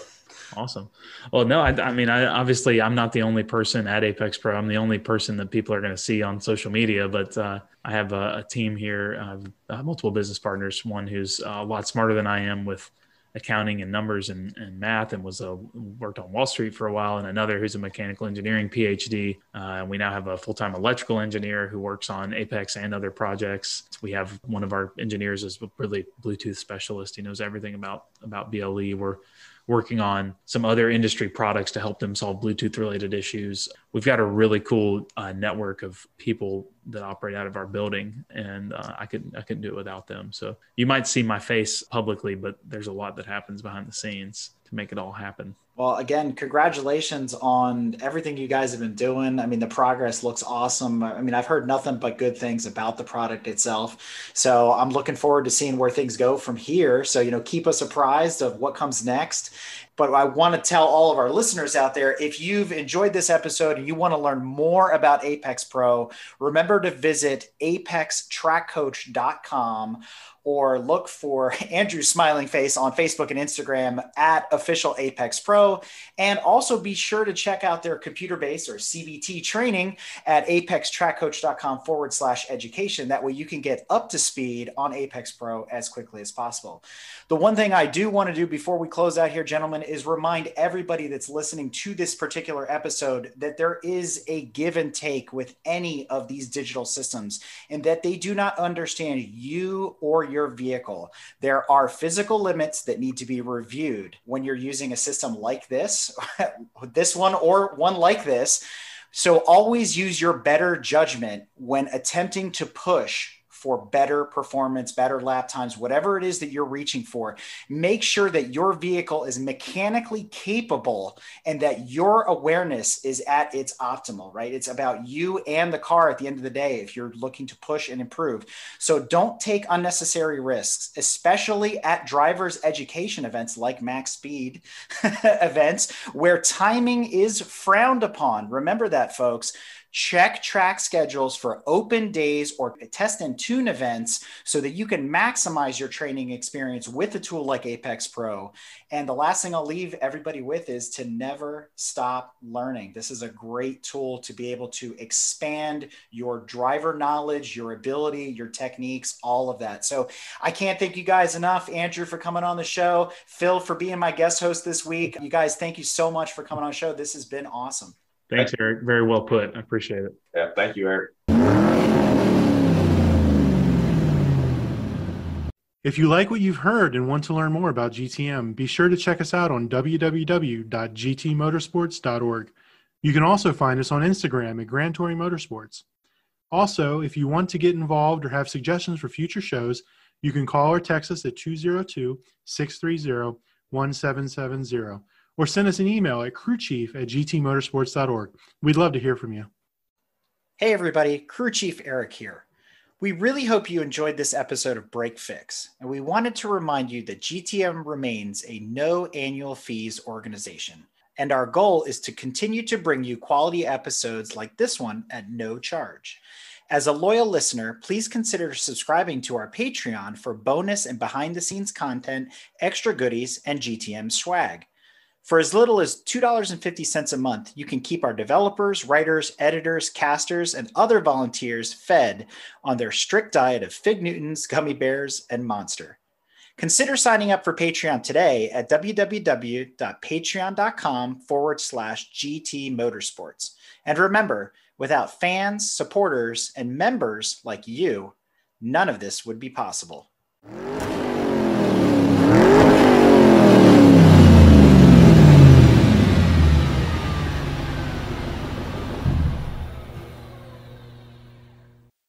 D: awesome. Well, no, I mean, obviously I'm not the only person at Apex Pro. I'm the only person that people are going to see on social media, but I have a team here, multiple business partners. One who's a lot smarter than I am with accounting and numbers and math, and worked on Wall Street for a while, and another who's a mechanical engineering PhD. And we now have a full-time electrical engineer who works on Apex and other projects. We have one of our engineers is really Bluetooth specialist. He knows everything about BLE. We're working on some other industry products to help them solve Bluetooth related issues. We've got a really cool network of people that operate out of our building, and I couldn't do it without them. So you might see my face publicly, but there's a lot that happens behind the scenes to make it all happen.
C: Well, again, congratulations on everything you guys have been doing. I mean, the progress looks awesome. I mean, I've heard nothing but good things about the product itself. So I'm looking forward to seeing where things go from here. So, keep us apprised of what comes next. But I want to tell all of our listeners out there, if you've enjoyed this episode and you want to learn more about Apex Pro, remember to visit apextrackcoach.com or look for Andrew's smiling face on Facebook and Instagram at official Apex Pro. And also be sure to check out their computer-based or CBT training at apextrackcoach.com/education. That way you can get up to speed on Apex Pro as quickly as possible. The one thing I do want to do before we close out here, gentlemen, is remind everybody that's listening to this particular episode that there is a give and take with any of these digital systems, and that they do not understand you or your vehicle. There are physical limits that need to be reviewed when you're using a system like this, this one or one like this. So always use your better judgment when attempting to push for better performance, better lap times, whatever it is that you're reaching for. Make sure that your vehicle is mechanically capable and that your awareness is at its optimal, right? It's about you and the car at the end of the day if you're looking to push and improve. So don't take unnecessary risks, especially at drivers' education events like MaxSpeed events where timing is frowned upon. Remember that, folks. Check track schedules for open days or test and tune events so that you can maximize your training experience with a tool like Apex Pro. And the last thing I'll leave everybody with is to never stop learning. This is a great tool to be able to expand your driver knowledge, your ability, your techniques, all of that. So I can't thank you guys enough. Andrew, for coming on the show. Phil, for being my guest host this week. You guys, thank you so much for coming on the show. This has been awesome.
D: Thanks, Eric. Very well put. I appreciate it.
B: Yeah, thank you, Eric.
A: If you like what you've heard and want to learn more about GTM, be sure to check us out on www.gtmotorsports.org. You can also find us on Instagram at Grand Touring Motorsports. Also, if you want to get involved or have suggestions for future shows, you can call or text us at 202-630-1770 or send us an email at crewchief@gtmotorsports.org. We'd love to hear from you.
C: Hey everybody, Crew Chief Eric here. We really hope you enjoyed this episode of Break Fix, and we wanted to remind you that GTM remains a no annual fees organization, and our goal is to continue to bring you quality episodes like this one at no charge. As a loyal listener, please consider subscribing to our Patreon for bonus and behind-the-scenes content, extra goodies, and GTM swag. For as little as $2.50 a month, you can keep our developers, writers, editors, casters, and other volunteers fed on their strict diet of Fig Newtons, gummy bears, and Monster. Consider signing up for Patreon today at www.patreon.com/GT Motorsports. And remember, without fans, supporters, and members like you, none of this would be possible.